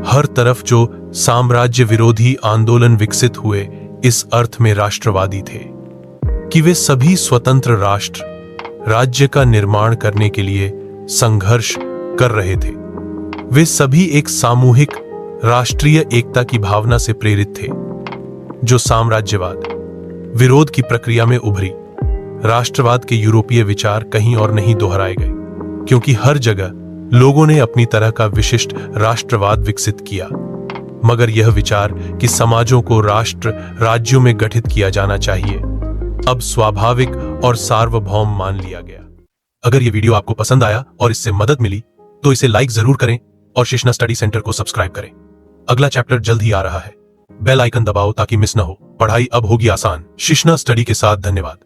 हर तरफ जो साम्राज्य विरोधी आंदोलन विकसित हुए, इस अर्थ में राष्ट्रवादी थे कि वे सभी स्वतंत्र राष्ट्र राज्य का निर्माण करने के लिए संघर्ष कर रहे थे। वे सभी एक सामूहिक राष्ट्रीय एकता की भावना से प्रेरित थे, जो साम्राज्यवाद विरोध की प्रक्रिया में उभरी। राष्ट्रवाद के यूरोपीय विचार कहीं और नहीं दोहराए गए, क्योंकि हर जगह लोगों ने अपनी तरह का विशिष्ट राष्ट्रवाद विकसित किया। मगर यह विचार कि समाजों को राष्ट्र राज्यों में गठित किया जाना चाहिए, अब स्वाभाविक और सार्वभौम मान लिया गया। अगर यह वीडियो आपको पसंद आया और इससे मदद मिली तो इसे लाइक जरूर करें और शिष्णा स्टडी सेंटर को सब्सक्राइब करें। अगला चैप्टर जल्द ही आ रहा है। बेल आइकन दबाओ ताकि मिस न हो। पढ़ाई अब होगी आसान। शिष्णा स्टडी के साथ धन्यवाद।